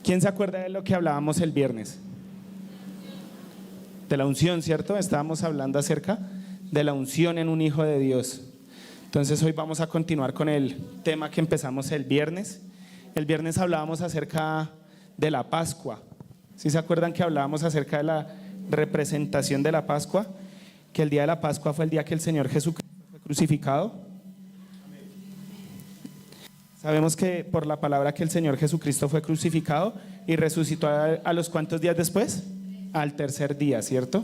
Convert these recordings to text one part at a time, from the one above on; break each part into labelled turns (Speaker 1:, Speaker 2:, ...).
Speaker 1: ¿Quién se acuerda de lo que hablábamos el viernes? De la unción, ¿cierto? Estábamos hablando acerca de la unción en un hijo de Dios. Entonces hoy vamos a continuar con el tema que empezamos el viernes. El viernes hablábamos acerca de la Pascua. ¿Sí se acuerdan que hablábamos acerca de la representación de la Pascua? Que el día de la Pascua fue el día que el Señor Jesucristo fue crucificado. Sabemos que por la palabra que el Señor Jesucristo fue crucificado y resucitó a los ¿cuántos días después? Al tercer día, ¿cierto?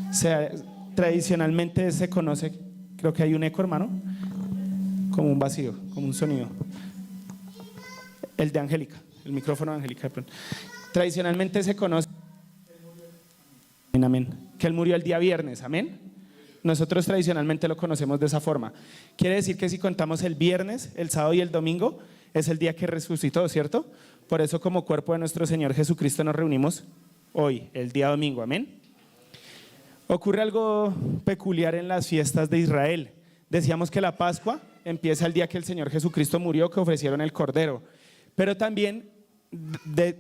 Speaker 1: O sea, tradicionalmente se conoce, creo que hay un eco, hermano, como un vacío, como un sonido. El de Angélica, el micrófono de Angélica de pronto. Tradicionalmente se conoce, amén, que Él murió el día viernes, amén. Nosotros tradicionalmente lo conocemos de esa forma. Quiere decir que si contamos el viernes, el sábado y el domingo, es el día que resucitó, ¿cierto? Por eso como cuerpo de nuestro Señor Jesucristo nos reunimos hoy, el día domingo, amén. Ocurre algo peculiar en las fiestas de Israel. Decíamos que la Pascua empieza el día que el Señor Jesucristo murió, que ofrecieron el Cordero. Pero también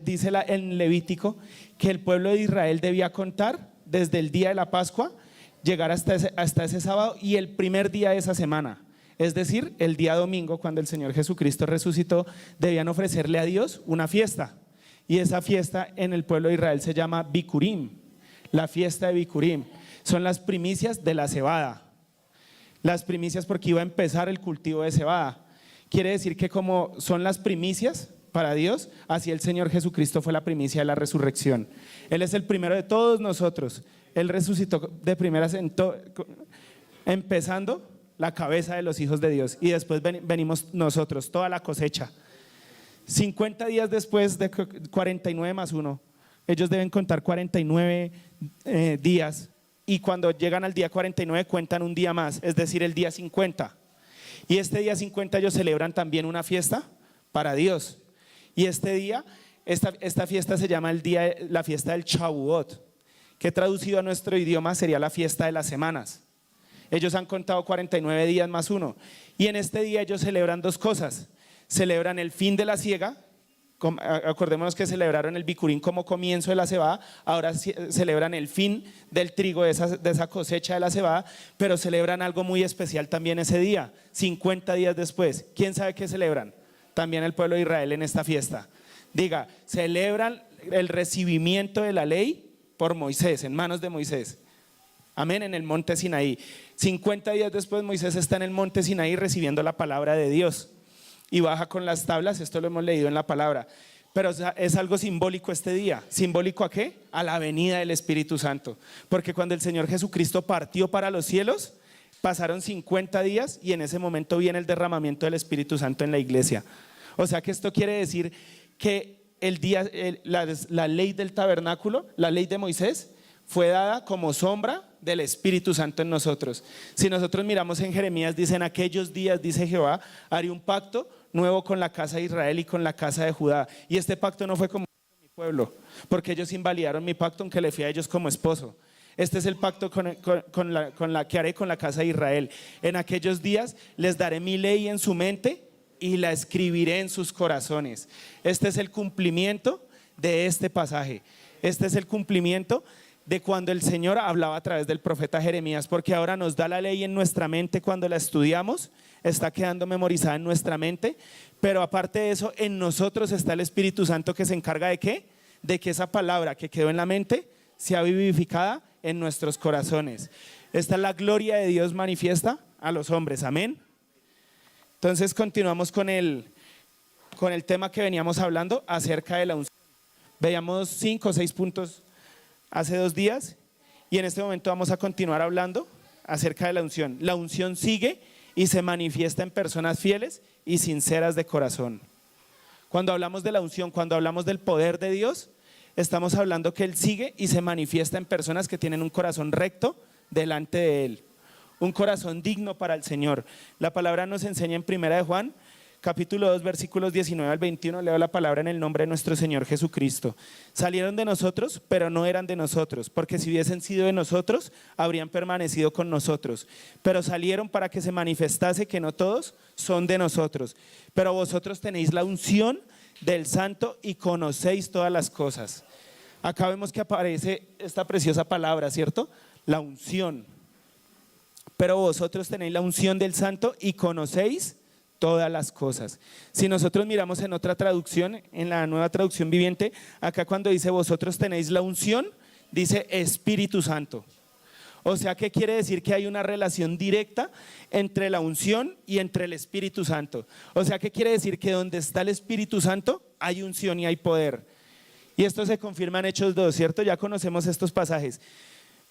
Speaker 1: dice en Levítico que el pueblo de Israel debía contar desde el día de la Pascua, llegar hasta ese sábado y el primer día de esa semana, es decir, el día domingo, cuando el Señor Jesucristo resucitó, debían ofrecerle a Dios una fiesta. Y esa fiesta en el pueblo de Israel se llama Bikurim, la fiesta de Bikurim. Son las primicias de la cebada. Las primicias porque iba a empezar el cultivo de cebada. Quiere decir que como son las primicias para Dios, así el Señor Jesucristo fue la primicia de la resurrección. Él es el primero de todos nosotros. Él resucitó de primeras empezando la cabeza de los hijos de Dios y después venimos nosotros, toda la cosecha. 50 días después de 49 más 1, ellos deben contar 49 días y cuando llegan al día 49 cuentan un día más, es decir, el día 50. Y este día 50 ellos celebran también una fiesta para Dios. Y este día, esta fiesta se llama la fiesta del Shavuot, que traducido a nuestro idioma sería la fiesta de las semanas. Ellos han contado 49 días más 1 y en este día ellos celebran dos cosas. Celebran el fin de la siega, acordémonos que celebraron el Bikurim como comienzo de la cebada, ahora celebran el fin del trigo de esa cosecha de la cebada, pero celebran algo muy especial también ese día, 50 días después. ¿Quién sabe qué celebran? También el pueblo de Israel en esta fiesta. Diga, celebran el recibimiento de la ley por Moisés, en manos de Moisés. Amén, en el monte Sinaí. 50 días después Moisés está en el monte Sinaí recibiendo la palabra de Dios y baja con las tablas, esto lo hemos leído en la palabra, pero es algo simbólico este día. ¿Simbólico a qué? A la venida del Espíritu Santo, porque cuando el Señor Jesucristo partió para los cielos, pasaron 50 días y en ese momento viene el derramamiento del Espíritu Santo en la iglesia. O sea que esto quiere decir que la ley del tabernáculo, la ley de Moisés, fue dada como sombra del Espíritu Santo en nosotros. Si nosotros miramos en Jeremías, dice: en aquellos días, dice Jehová, haré un pacto nuevo con la casa de Israel y con la casa de Judá. Y este pacto no fue como mi pueblo, porque ellos invalidaron mi pacto aunque le fui a ellos como esposo. Este es el pacto con la que haré con la casa de Israel. En aquellos días les daré mi ley en su mente y la escribiré en sus corazones. Este es el cumplimiento de este pasaje. Este es el cumplimiento de cuando el Señor hablaba a través del profeta Jeremías, porque ahora nos da la ley en nuestra mente cuando la estudiamos, está quedando memorizada en nuestra mente, pero aparte de eso, en nosotros está el Espíritu Santo que se encarga ¿de qué? De que esa palabra que quedó en la mente sea vivificada en nuestros corazones. Esta es la gloria de Dios manifiesta a los hombres, amén. Entonces continuamos con el tema que veníamos hablando acerca de la unción. Veíamos 5 o 6 puntos hace 2 días y en este momento vamos a continuar hablando acerca de la unción. La unción sigue y se manifiesta en personas fieles y sinceras de corazón. Cuando hablamos de la unción, cuando hablamos del poder de Dios, estamos hablando que Él sigue y se manifiesta en personas que tienen un corazón recto delante de Él. Un corazón digno para el Señor. La palabra nos enseña en 1 de Juan, capítulo 2, versículos 19 al 21, leo la palabra en el nombre de nuestro Señor Jesucristo. Salieron de nosotros, pero no eran de nosotros, porque si hubiesen sido de nosotros, habrían permanecido con nosotros. Pero salieron para que se manifestase que no todos son de nosotros. Pero vosotros tenéis la unción del santo y conocéis todas las cosas. Acá vemos que aparece esta preciosa palabra, ¿cierto? La unción. Pero vosotros tenéis la unción del santo y conocéis todas las cosas. Si nosotros miramos en otra traducción, en la Nueva Traducción Viviente, acá cuando dice vosotros tenéis la unción, dice Espíritu Santo. O sea, ¿qué quiere decir? Que hay una relación directa entre la unción y entre el Espíritu Santo. O sea, ¿qué quiere decir? Que donde está el Espíritu Santo hay unción y hay poder. Y esto se confirma en Hechos 2, ¿cierto? Ya conocemos estos pasajes.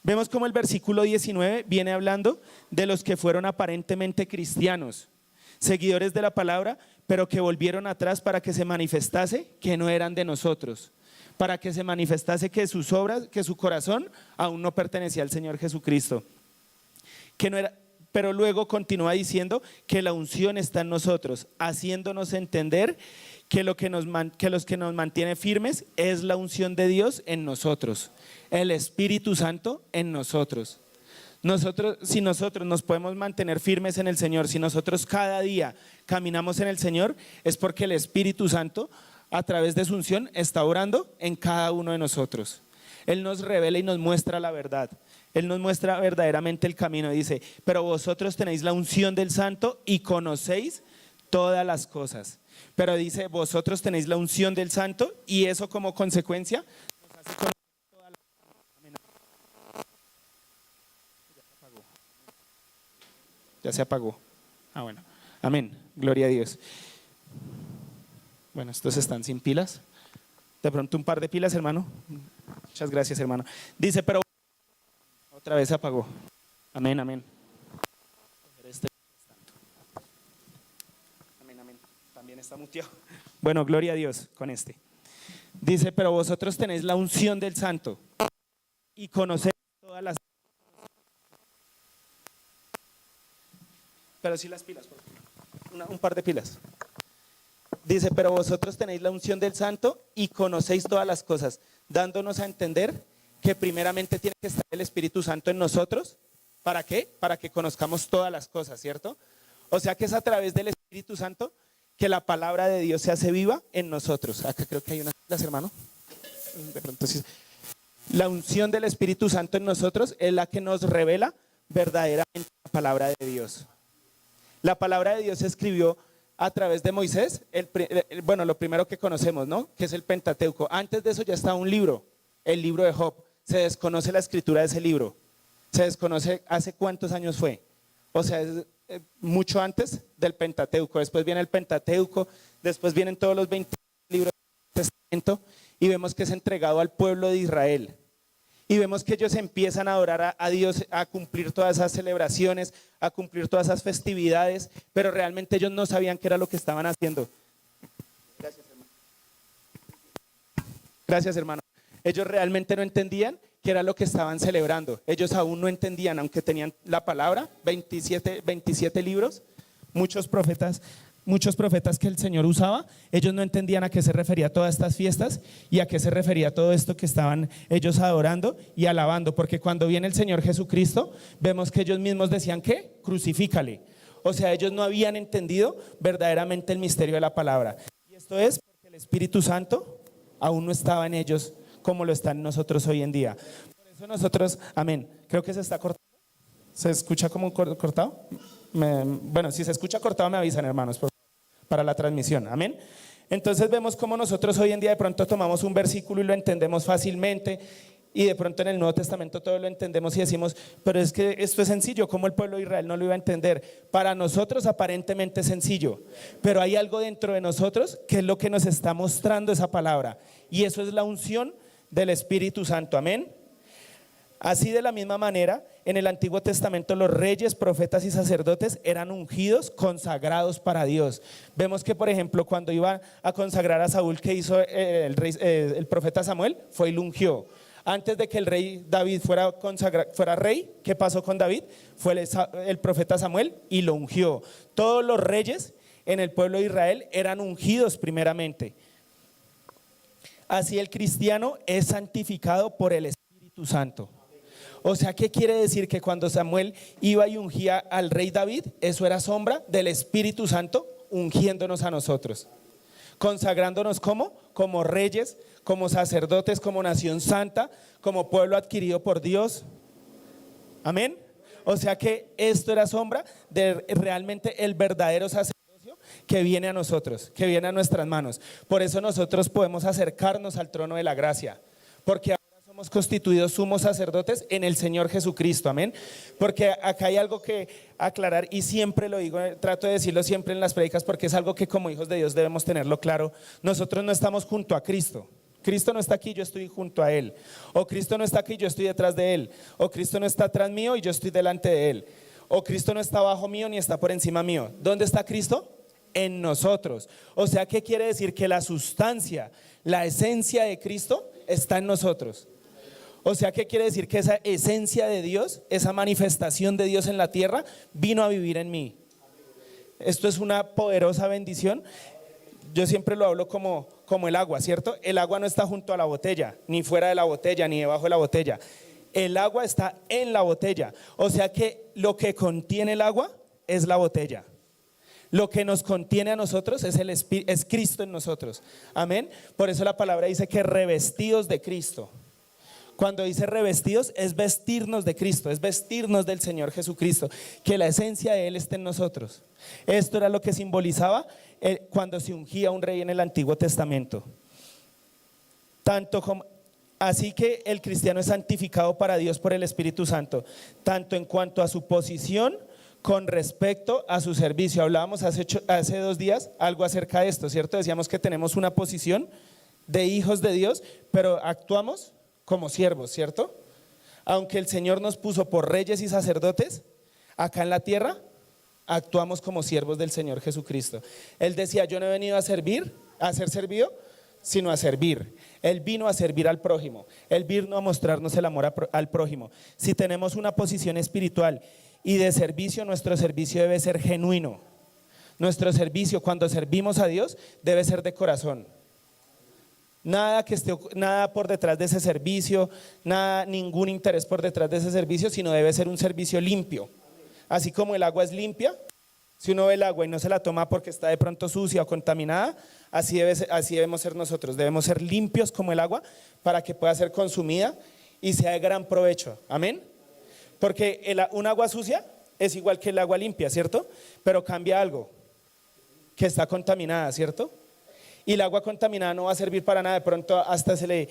Speaker 1: Vemos como el versículo 19 viene hablando de los que fueron aparentemente cristianos, seguidores de la palabra, pero que volvieron atrás para que se manifestase que no eran de nosotros, para que se manifestase que sus obras, que su corazón aún no pertenecía al Señor Jesucristo, que no era, pero luego continúa diciendo que la unción está en nosotros, haciéndonos entender que los que nos mantiene firmes es la unción de Dios en nosotros, el Espíritu Santo en nosotros. Si nosotros nos podemos mantener firmes en el Señor, si nosotros cada día caminamos en el Señor, es porque el Espíritu Santo a través de su unción está orando en cada uno de nosotros. Él nos revela y nos muestra la verdad. Él nos muestra verdaderamente el camino. Dice, pero vosotros tenéis la unción del Santo y conocéis todas las cosas. Pero dice, vosotros tenéis la unción del Santo y eso como consecuencia nos hace conocer todas las cosas. Ya se apagó. Ah, bueno. Amén. Gloria a Dios. Bueno, estos están sin pilas. De pronto un par de pilas, hermano. Muchas gracias, hermano. Dice, pero otra vez se apagó. Amén, amén. Amén, amén. También está muteado. Bueno, gloria a Dios con este. Dice, pero vosotros tenéis la unción del Santo y conocéis todas las... Pero sí las pilas, por favor. Un par de pilas. Dice, pero vosotros tenéis la unción del Santo y conocéis todas las cosas, dándonos a entender que primeramente tiene que estar el Espíritu Santo en nosotros. ¿Para qué? Para que conozcamos todas las cosas, ¿cierto? O sea que es a través del Espíritu Santo que la palabra de Dios se hace viva en nosotros. Acá creo que hay unas pilas, hermano. De pronto sí. La unción del Espíritu Santo en nosotros es la que nos revela verdaderamente la palabra de Dios. La palabra de Dios se escribió a través de Moisés, bueno, lo primero que conocemos, ¿no? Que es el Pentateuco. Antes de eso ya estaba un libro, el libro de Job. Se desconoce la escritura de ese libro. Se desconoce hace cuántos años fue. O sea, es mucho antes del Pentateuco. Después viene el Pentateuco, después vienen todos los 20 libros del Testamento y vemos que es entregado al pueblo de Israel. Y vemos que ellos empiezan a adorar a Dios, a cumplir todas esas celebraciones, a cumplir todas esas festividades, pero realmente ellos no sabían qué era lo que estaban haciendo. Gracias, hermano. Gracias, hermano. Ellos realmente no entendían qué era lo que estaban celebrando. Ellos aún no entendían, aunque tenían la palabra, 27 libros, muchos profetas que el Señor usaba, ellos no entendían a qué se refería todas estas fiestas y a qué se refería todo esto que estaban ellos adorando y alabando, porque cuando viene el Señor Jesucristo, vemos que ellos mismos decían que crucifícale. O sea, ellos no habían entendido verdaderamente el misterio de la palabra. Y esto es porque el Espíritu Santo aún no estaba en ellos como lo está en nosotros hoy en día. Por eso nosotros, amén, creo que se está cortando. ¿Se escucha como cortado? Bueno, si se escucha cortado me avisan, hermanos, por favor, para la transmisión, amén. Entonces vemos cómo nosotros hoy en día de pronto tomamos un versículo y lo entendemos fácilmente y de pronto en el Nuevo Testamento todo lo entendemos y decimos, pero es que esto es sencillo, ¿cómo el pueblo de Israel no lo iba a entender? Para nosotros aparentemente es sencillo, pero hay algo dentro de nosotros que es lo que nos está mostrando esa palabra y eso es la unción del Espíritu Santo, amén. Así de la misma manera, en el Antiguo Testamento los reyes, profetas y sacerdotes eran ungidos, consagrados para Dios. Vemos que, por ejemplo, cuando iba a consagrar a Saúl, ¿qué hizo el profeta Samuel? Fue y lo ungió. Antes de que el rey David fuera rey, ¿qué pasó con David? Fue el profeta Samuel y lo ungió. Todos los reyes en el pueblo de Israel eran ungidos primeramente. Así el cristiano es santificado por el Espíritu Santo. O sea, ¿qué quiere decir? Que cuando Samuel iba y ungía al rey David, eso era sombra del Espíritu Santo ungiéndonos a nosotros. consagrándonos como reyes, como sacerdotes, como nación santa, como pueblo adquirido por Dios. Amén. O sea que esto era sombra de realmente el verdadero sacerdocio que viene a nosotros, que viene a nuestras manos. Por eso nosotros podemos acercarnos al trono de la gracia, porque ahora somos constituidos sumos sacerdotes en el Señor Jesucristo. Amén. Porque acá hay algo que aclarar y siempre lo digo, trato de decirlo siempre en las prédicas, porque es algo que como hijos de Dios debemos tenerlo claro. Nosotros no estamos junto a Cristo. Cristo no está aquí, yo estoy junto a Él. O Cristo no está aquí, yo estoy detrás de Él. O Cristo no está atrás mío y yo estoy delante de Él. O Cristo no está abajo mío ni está por encima mío. ¿Dónde está Cristo? En nosotros. O sea, ¿qué quiere decir? Que la sustancia, la esencia de Cristo está en nosotros. O sea, ¿qué quiere decir? Que esa esencia de Dios, esa manifestación de Dios en la tierra, vino a vivir en mí. Esto es una poderosa bendición. Yo siempre lo hablo como el agua, ¿cierto? El agua no está junto a la botella, ni fuera de la botella, ni debajo de la botella. El agua está en la botella. O sea que lo que contiene el agua es la botella. Lo que nos contiene a nosotros es Cristo en nosotros. Amén. Por eso la palabra dice que revestidos de Cristo. Cuando dice revestidos es vestirnos de Cristo, es vestirnos del Señor Jesucristo, que la esencia de Él esté en nosotros. Esto era lo que simbolizaba cuando se ungía un rey en el Antiguo Testamento. Así que el cristiano es santificado para Dios por el Espíritu Santo, tanto en cuanto a su posición con respecto a su servicio. Hablábamos hace 2 días algo acerca de esto, ¿cierto? Decíamos que tenemos una posición de hijos de Dios, pero actuamos como siervos, ¿cierto? Aunque el Señor nos puso por reyes y sacerdotes, acá en la tierra actuamos como siervos del Señor Jesucristo. Él decía, yo no he venido a servir, a ser servido, sino a servir. Él vino a servir al prójimo, Él vino a mostrarnos el amor al prójimo. Si tenemos una posición espiritual y de servicio, nuestro servicio debe ser genuino. Nuestro servicio, cuando servimos a Dios, debe ser de corazón. Nada por detrás de ese servicio, ningún interés por detrás de ese servicio, sino debe ser un servicio limpio. Así como el agua es limpia, si uno ve el agua y no se la toma porque está de pronto sucia o contaminada, así debemos ser nosotros. Debemos ser limpios como el agua para que pueda ser consumida y sea de gran provecho. Amén. Porque un agua sucia es igual que el agua limpia, ¿cierto? Pero cambia algo, que está contaminada, ¿cierto? Y el agua contaminada no va a servir para nada, de pronto hasta se le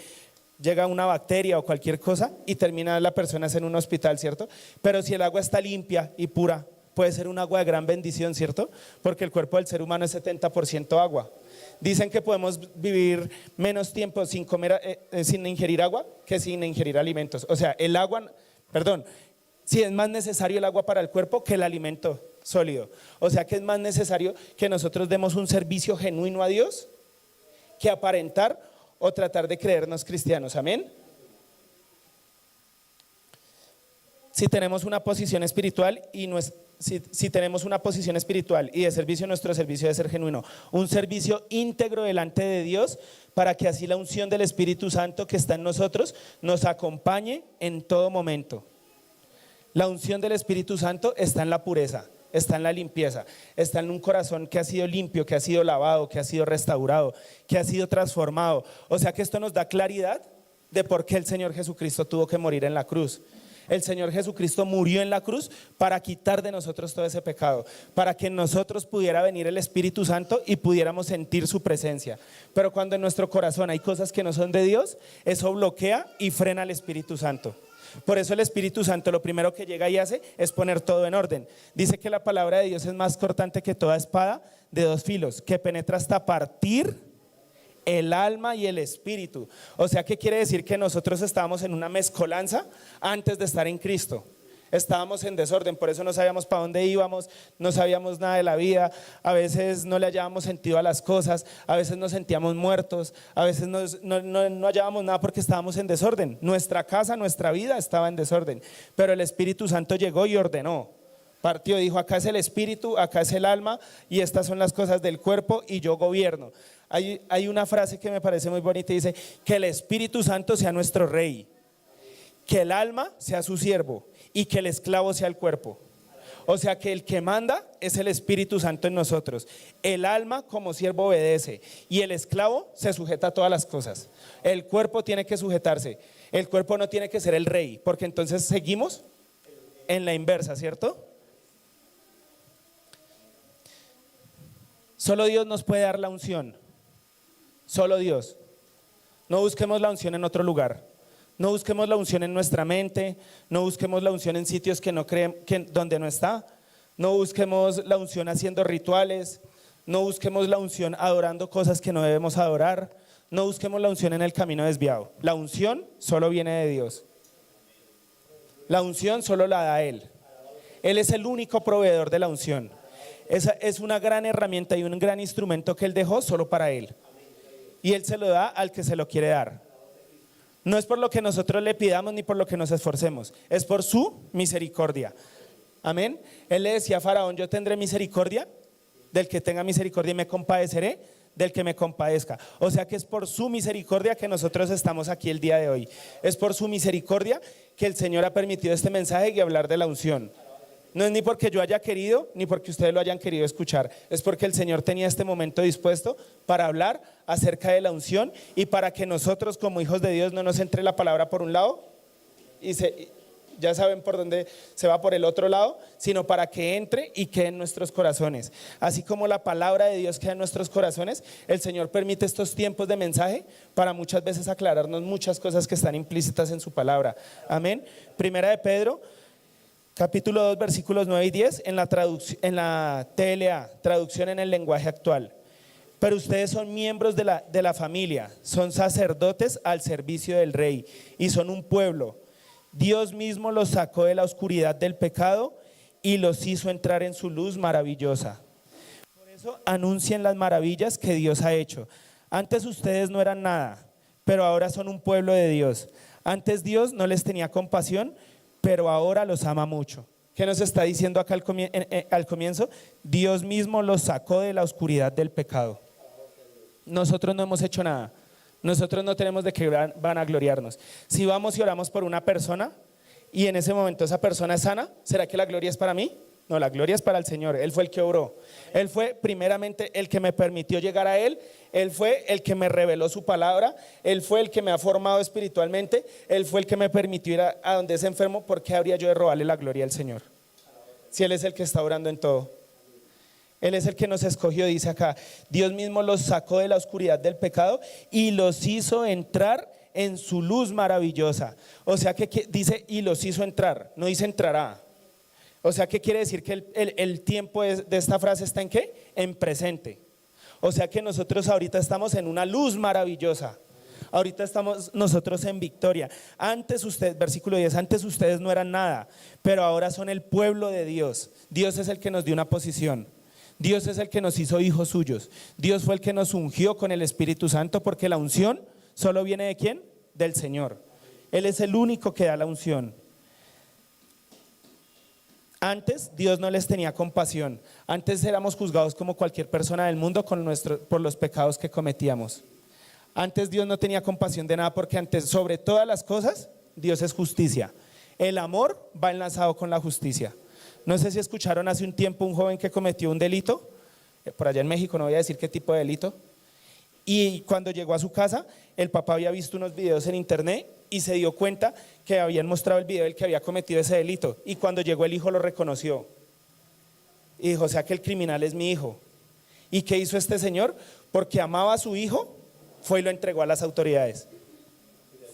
Speaker 1: llega una bacteria o cualquier cosa y termina la persona en un hospital, ¿cierto? Pero si el agua está limpia y pura, puede ser un agua de gran bendición, ¿cierto? Porque el cuerpo del ser humano es 70% agua. Dicen que podemos vivir menos tiempo sin ingerir agua que sin ingerir alimentos. O sea, si es más necesario el agua para el cuerpo que el alimento sólido. O sea que es más necesario que nosotros demos un servicio genuino a Dios que aparentar o tratar de creernos cristianos. Amén. Si tenemos una posición espiritual si tenemos una posición espiritual y de servicio, nuestro servicio debe ser genuino, un servicio íntegro delante de Dios, para que así la unción del Espíritu Santo que está en nosotros nos acompañe en todo momento. La unción del Espíritu Santo está en la pureza, está en la limpieza, está en un corazón que ha sido limpio, que ha sido lavado, que ha sido restaurado, que ha sido transformado. O sea que esto nos da claridad de por qué el Señor Jesucristo tuvo que morir en la cruz. El Señor Jesucristo murió en la cruz para quitar de nosotros todo ese pecado, para que en nosotros pudiera venir el Espíritu Santo y pudiéramos sentir su presencia. Pero cuando en nuestro corazón hay cosas que no son de Dios, eso bloquea y frena al Espíritu Santo. Por eso el Espíritu Santo lo primero que llega y hace es poner todo en orden. Dice que la palabra de Dios es más cortante que toda espada de 2 filos, que penetra hasta partir el alma y el espíritu. O sea, ¿qué quiere decir? Que nosotros estábamos en una mezcolanza antes de estar en Cristo. Estábamos en desorden, por eso no sabíamos para dónde íbamos, no sabíamos nada de la vida, a veces no le hallábamos sentido a las cosas, a veces nos sentíamos muertos, a veces no hallábamos nada porque estábamos en desorden. Nuestra casa, nuestra vida estaba en desorden, pero el Espíritu Santo llegó y ordenó. Partió, dijo, acá es el espíritu, acá es el alma y estas son las cosas del cuerpo y yo gobierno. Hay una frase que me parece muy bonita y dice, que el Espíritu Santo sea nuestro rey, que el alma sea su siervo y que el esclavo sea el cuerpo. O sea que el que manda es el Espíritu Santo en nosotros. El alma como siervo obedece y el esclavo se sujeta a todas las cosas. El cuerpo tiene que sujetarse. El cuerpo no tiene que ser el rey, porque entonces seguimos en la inversa, ¿cierto? Solo Dios nos puede dar la unción. Solo Dios. No busquemos la unción en otro lugar. No busquemos la unción en nuestra mente. No busquemos la unción en sitios que no creen, donde no está. No busquemos la unción haciendo rituales. No busquemos la unción adorando cosas que no debemos adorar. No busquemos la unción en el camino desviado. La unción solo viene de Dios. La unción solo la da Él. Él es el único proveedor de la unción. Esa es una gran herramienta y un gran instrumento que Él dejó solo para Él. Y Él se lo da al que se lo quiere dar. No es por lo que nosotros le pidamos ni por lo que nos esforcemos, es por su misericordia. Amén. Él le decía a Faraón: yo tendré misericordia del que tenga misericordia y me compadeceré del que me compadezca. O sea que es por su misericordia que nosotros estamos aquí el día de hoy. Es por su misericordia que el Señor ha permitido este mensaje y hablar de la unción. No es ni porque yo haya querido, ni porque ustedes lo hayan querido escuchar. Es porque el Señor tenía este momento dispuesto para hablar acerca de la unción y para que nosotros como hijos de Dios no nos entre la palabra por un lado y ya saben por dónde se va, por el otro lado, sino para que entre y quede en nuestros corazones. Así como la palabra de Dios queda en nuestros corazones, el Señor permite estos tiempos de mensaje para muchas veces aclararnos muchas cosas que están implícitas en su palabra. Amén. Primera de Pedro, capítulo 2, versículos 9 y 10, en la TLA, traducción en el lenguaje actual. Pero ustedes son miembros de la familia, son sacerdotes al servicio del Rey y son un pueblo. Dios mismo los sacó de la oscuridad del pecado y los hizo entrar en su luz maravillosa. Por eso anuncien las maravillas que Dios ha hecho. Antes ustedes no eran nada, pero ahora son un pueblo de Dios. Antes Dios no les tenía compasión, pero ahora los ama mucho. ¿Qué nos está diciendo acá al comienzo? Dios mismo los sacó de la oscuridad del pecado. Nosotros no hemos hecho nada. Nosotros no tenemos de qué vanagloriarnos. Si vamos y oramos por una persona y en ese momento esa persona es sana, ¿será que la gloria es para mí? No, la gloria es para el Señor. Él fue el que obró. Él fue primeramente el que me permitió llegar a Él. Él fue el que me reveló su palabra. Él fue el que me ha formado espiritualmente. Él fue el que me permitió ir a donde es enfermo. ¿Por qué habría yo de robarle la gloria al Señor? Si Él es el que está obrando en todo. Él es el que nos escogió, dice acá. Dios mismo los sacó de la oscuridad del pecado y los hizo entrar en su luz maravillosa. O sea que dice y los hizo entrar, no dice entrará. O sea que quiere decir que el tiempo de esta frase está en ¿qué? En presente. O sea que nosotros ahorita estamos en una luz maravillosa. Ahorita estamos nosotros en victoria. Antes ustedes, versículo 10, antes ustedes no eran nada, pero ahora son el pueblo de Dios. Dios es el que nos dio una posición. Dios es el que nos hizo hijos suyos. Dios fue el que nos ungió con el Espíritu Santo, porque la unción solo viene ¿de quién? Del Señor. Él es el único que da la unción. Antes Dios no les tenía compasión. Antes éramos juzgados como cualquier persona del mundo por los pecados que cometíamos. Antes Dios no tenía compasión de nada, porque antes, sobre todas las cosas, Dios es justicia. El amor va enlazado con la justicia. No sé si escucharon hace un tiempo un joven que cometió un delito, por allá en México, no voy a decir qué tipo de delito, y cuando llegó a su casa, el papá había visto unos videos en internet y se dio cuenta que habían mostrado el video del que había cometido ese delito, y cuando llegó el hijo lo reconoció y dijo: o sea que el criminal es mi hijo. ¿Y qué hizo este señor? Porque amaba a su hijo, fue y lo entregó a las autoridades.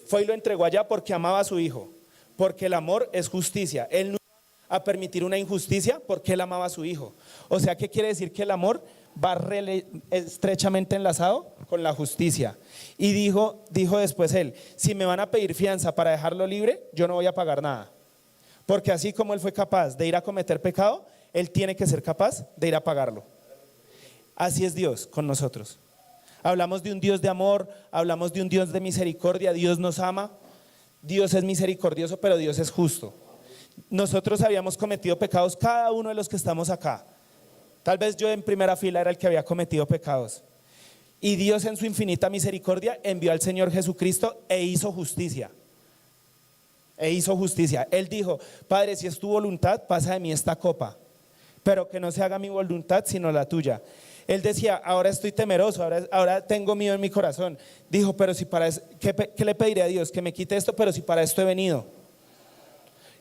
Speaker 1: Fue y lo entregó allá porque amaba a su hijo, porque el amor es justicia. Él no a permitir una injusticia porque él amaba a su hijo. O sea, ¿qué quiere decir? Que el amor va estrechamente enlazado con la justicia. Y dijo después él: si me van a pedir fianza para dejarlo libre, yo no voy a pagar nada, porque así como él fue capaz de ir a cometer pecado, él tiene que ser capaz de ir a pagarlo. Así es Dios con nosotros. Hablamos de un Dios de amor, hablamos de un Dios de misericordia. Dios nos ama, Dios es misericordioso, pero Dios es justo. Nosotros habíamos cometido pecados, cada uno de los que estamos acá. Tal vez yo en primera fila era el que había cometido pecados. Y Dios en su infinita misericordia envió al Señor Jesucristo e hizo justicia. Él dijo: Padre, si es tu voluntad, pasa de mí esta copa, pero que no se haga mi voluntad sino la tuya. Él decía, ahora estoy temeroso, ahora tengo miedo en mi corazón. Dijo, pero si para ¿qué le pediré a Dios? Que me quite esto, pero si para esto he venido.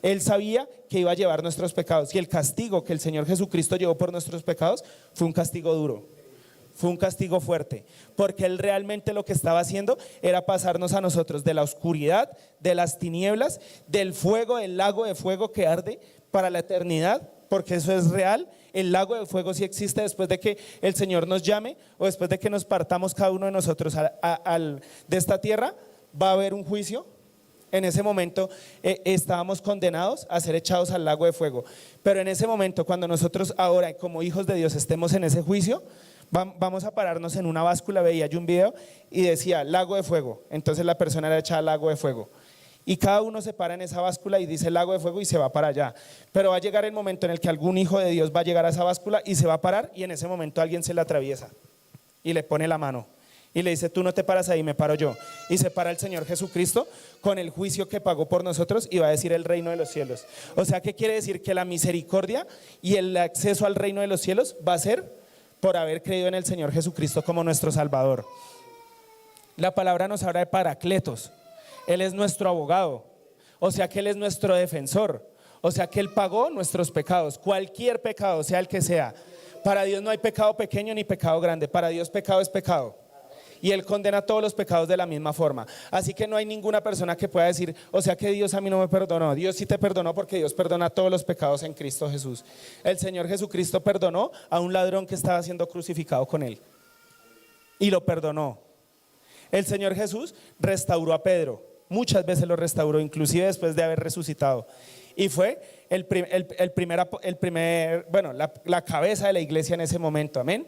Speaker 1: Él sabía que iba a llevar nuestros pecados y el castigo que el Señor Jesucristo llevó por nuestros pecados fue un castigo duro, fue un castigo fuerte, porque Él realmente lo que estaba haciendo era pasarnos a nosotros de la oscuridad, de las tinieblas, del fuego, del lago de fuego que arde para la eternidad, porque eso es real. El lago de fuego sí existe después de que el Señor nos llame o después de que nos partamos cada uno de nosotros de esta tierra, va a haber un juicio. En ese momento estábamos condenados a ser echados al lago de fuego. Pero en ese momento, cuando nosotros ahora como hijos de Dios estemos en ese juicio, vamos a pararnos en una báscula. Veía yo un video y decía lago de fuego. Entonces la persona era echada al lago de fuego. Y cada uno se para en esa báscula y dice lago de fuego y se va para allá. Pero va a llegar el momento en el que algún hijo de Dios va a llegar a esa báscula y se va a parar, y en ese momento alguien se le atraviesa y le pone la mano. Y le dice, tú no te paras ahí, me paro yo. Y se para el Señor Jesucristo con el juicio que pagó por nosotros y va a decir el reino de los cielos. O sea, ¿qué quiere decir? Que la misericordia y el acceso al reino de los cielos va a ser por haber creído en el Señor Jesucristo como nuestro Salvador. La palabra nos habla de paracletos. Él es nuestro abogado. O sea que Él es nuestro defensor. O sea que Él pagó nuestros pecados. Cualquier pecado, sea el que sea. Para Dios no hay pecado pequeño ni pecado grande. Para Dios pecado es pecado. Y Él condena todos los pecados de la misma forma. Así que no hay ninguna persona que pueda decir, o sea que Dios a mí no me perdonó. Dios sí te perdonó, porque Dios perdona todos los pecados en Cristo Jesús. El Señor Jesucristo perdonó a un ladrón que estaba siendo crucificado con Él. Y lo perdonó. El Señor Jesús restauró a Pedro. Muchas veces lo restauró, inclusive después de haber resucitado. Y fue la cabeza de la iglesia en ese momento. Amén.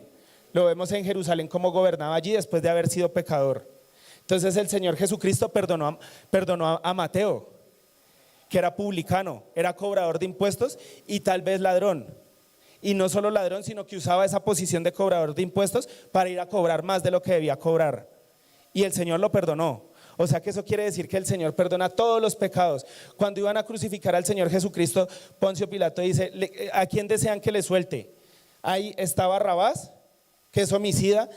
Speaker 1: Lo vemos en Jerusalén cómo gobernaba allí después de haber sido pecador. Entonces el Señor Jesucristo perdonó a Mateo, que era publicano, era cobrador de impuestos y tal vez ladrón. Y no solo ladrón, sino que usaba esa posición de cobrador de impuestos para ir a cobrar más de lo que debía cobrar. Y el Señor lo perdonó. O sea que eso quiere decir que el Señor perdona todos los pecados. Cuando iban a crucificar al Señor Jesucristo, Poncio Pilato dice, ¿a quién desean que le suelte? Ahí está Barrabás, que es homicida,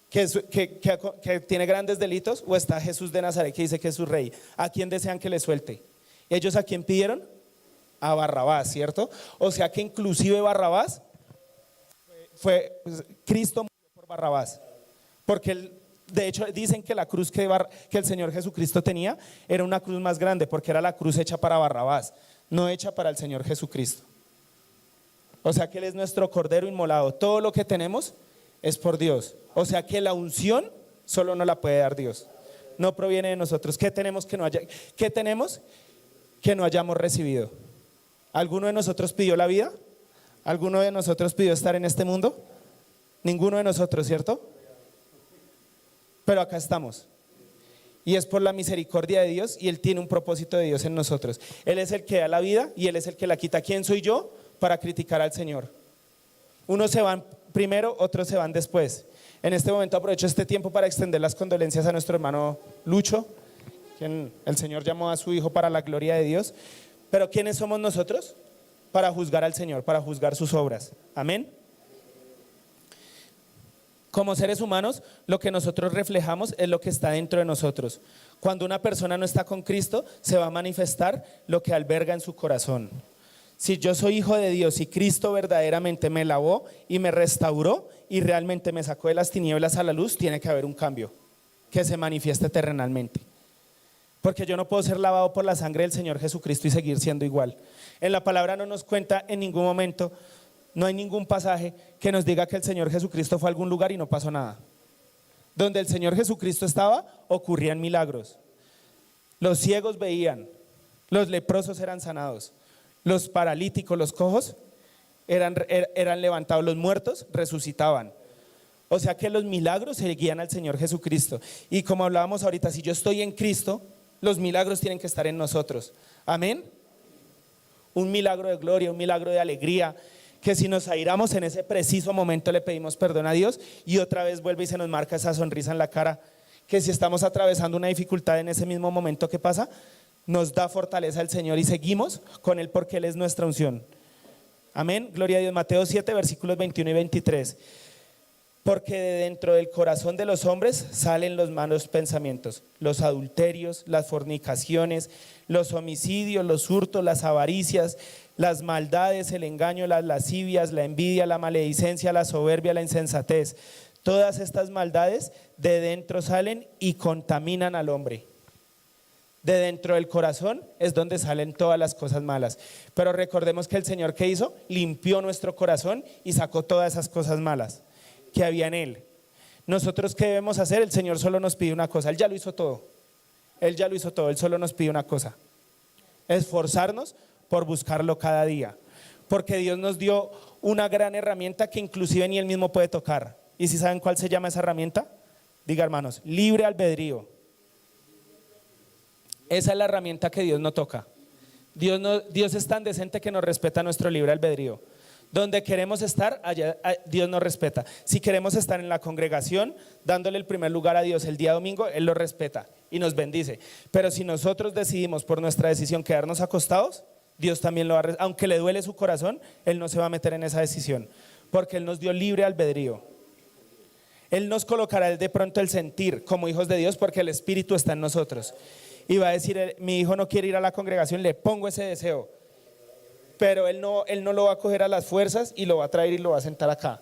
Speaker 1: que tiene grandes delitos, o está Jesús de Nazaret, que dice que es su rey. ¿A quién desean que le suelte? ¿Ellos a quién pidieron? A Barrabás, ¿cierto? O sea que inclusive Barrabás Cristo murió por Barrabás, porque de hecho dicen que la cruz que el Señor Jesucristo tenía era una cruz más grande, porque era la cruz hecha para Barrabás, no hecha para el Señor Jesucristo. O sea que Él es nuestro cordero inmolado. Todo lo que tenemos es por Dios. O sea que la unción solo nos la puede dar Dios, no proviene de nosotros. ¿Qué tenemos que no hayamos recibido? ¿Alguno de nosotros pidió la vida? ¿Alguno de nosotros pidió estar en este mundo? Ninguno de nosotros, ¿cierto? Pero acá estamos. Y es por la misericordia de Dios, y Él tiene un propósito de Dios en nosotros. Él es el que da la vida y Él es el que la quita. ¿Quién soy yo para criticar al Señor? Unos se van primero, otros se van después. En este momento aprovecho este tiempo para extender las condolencias a nuestro hermano Lucho, quien el Señor llamó a su hijo para la gloria de Dios. Pero ¿quiénes somos nosotros? Para juzgar al Señor, para juzgar sus obras. Amén. Como seres humanos, lo que nosotros reflejamos es lo que está dentro de nosotros. Cuando una persona no está con Cristo, se va a manifestar lo que alberga en su corazón. Si yo soy hijo de Dios y Cristo verdaderamente me lavó y me restauró y realmente me sacó de las tinieblas a la luz, tiene que haber un cambio que se manifieste terrenalmente. Porque yo no puedo ser lavado por la sangre del Señor Jesucristo y seguir siendo igual. En la palabra no nos cuenta en ningún momento, no hay ningún pasaje que nos diga que el Señor Jesucristo fue a algún lugar y no pasó nada. Donde el Señor Jesucristo estaba, ocurrían milagros. Los ciegos veían, los leprosos eran sanados, los paralíticos, los cojos eran levantados, los muertos resucitaban. O sea que los milagros seguían al Señor Jesucristo. Y como hablábamos ahorita, si yo estoy en Cristo, los milagros tienen que estar en nosotros. Amén. Un milagro de gloria, un milagro de alegría, que si nos airamos en ese preciso momento le pedimos perdón a Dios y otra vez vuelve y se nos marca esa sonrisa en la cara. Que si estamos atravesando una dificultad en ese mismo momento que pasa, nos da fortaleza el Señor y seguimos con Él porque Él es nuestra unción. Amén, gloria a Dios. Mateo 7, versículos 21 y 23. Porque de dentro del corazón de los hombres salen los malos pensamientos, los adulterios, las fornicaciones, los homicidios, los hurtos, las avaricias, las maldades, el engaño, las lascivias, la envidia, la maledicencia, la soberbia, la insensatez. Todas estas maldades de dentro salen y contaminan al hombre. De dentro del corazón es donde salen todas las cosas malas. Pero recordemos que el Señor, ¿qué hizo? Limpió nuestro corazón y sacó todas esas cosas malas que había en él. Nosotros, ¿qué debemos hacer? El Señor solo nos pide una cosa. Él ya lo hizo todo. Él ya lo hizo todo. Él solo nos pide una cosa: esforzarnos por buscarlo cada día. Porque Dios nos dio una gran herramienta que inclusive ni Él mismo puede tocar. ¿Y si saben cuál se llama esa herramienta? Diga, hermanos, libre albedrío. Esa es la herramienta que Dios no toca. Dios es tan decente que nos respeta nuestro libre albedrío. Donde queremos estar, allá Dios nos respeta. Si queremos estar en la congregación, dándole el primer lugar a Dios el día domingo, Él lo respeta y nos bendice. Pero si nosotros decidimos por nuestra decisión quedarnos acostados, Dios también lo va a, aunque le duele su corazón, Él no se va a meter en esa decisión, porque Él nos dio libre albedrío. Él nos colocará de pronto el sentir como hijos de Dios, porque el Espíritu está en nosotros. Y va a decir, mi hijo no quiere ir a la congregación, le pongo ese deseo. Pero él no lo va a coger a las fuerzas y lo va a traer y lo va a sentar acá.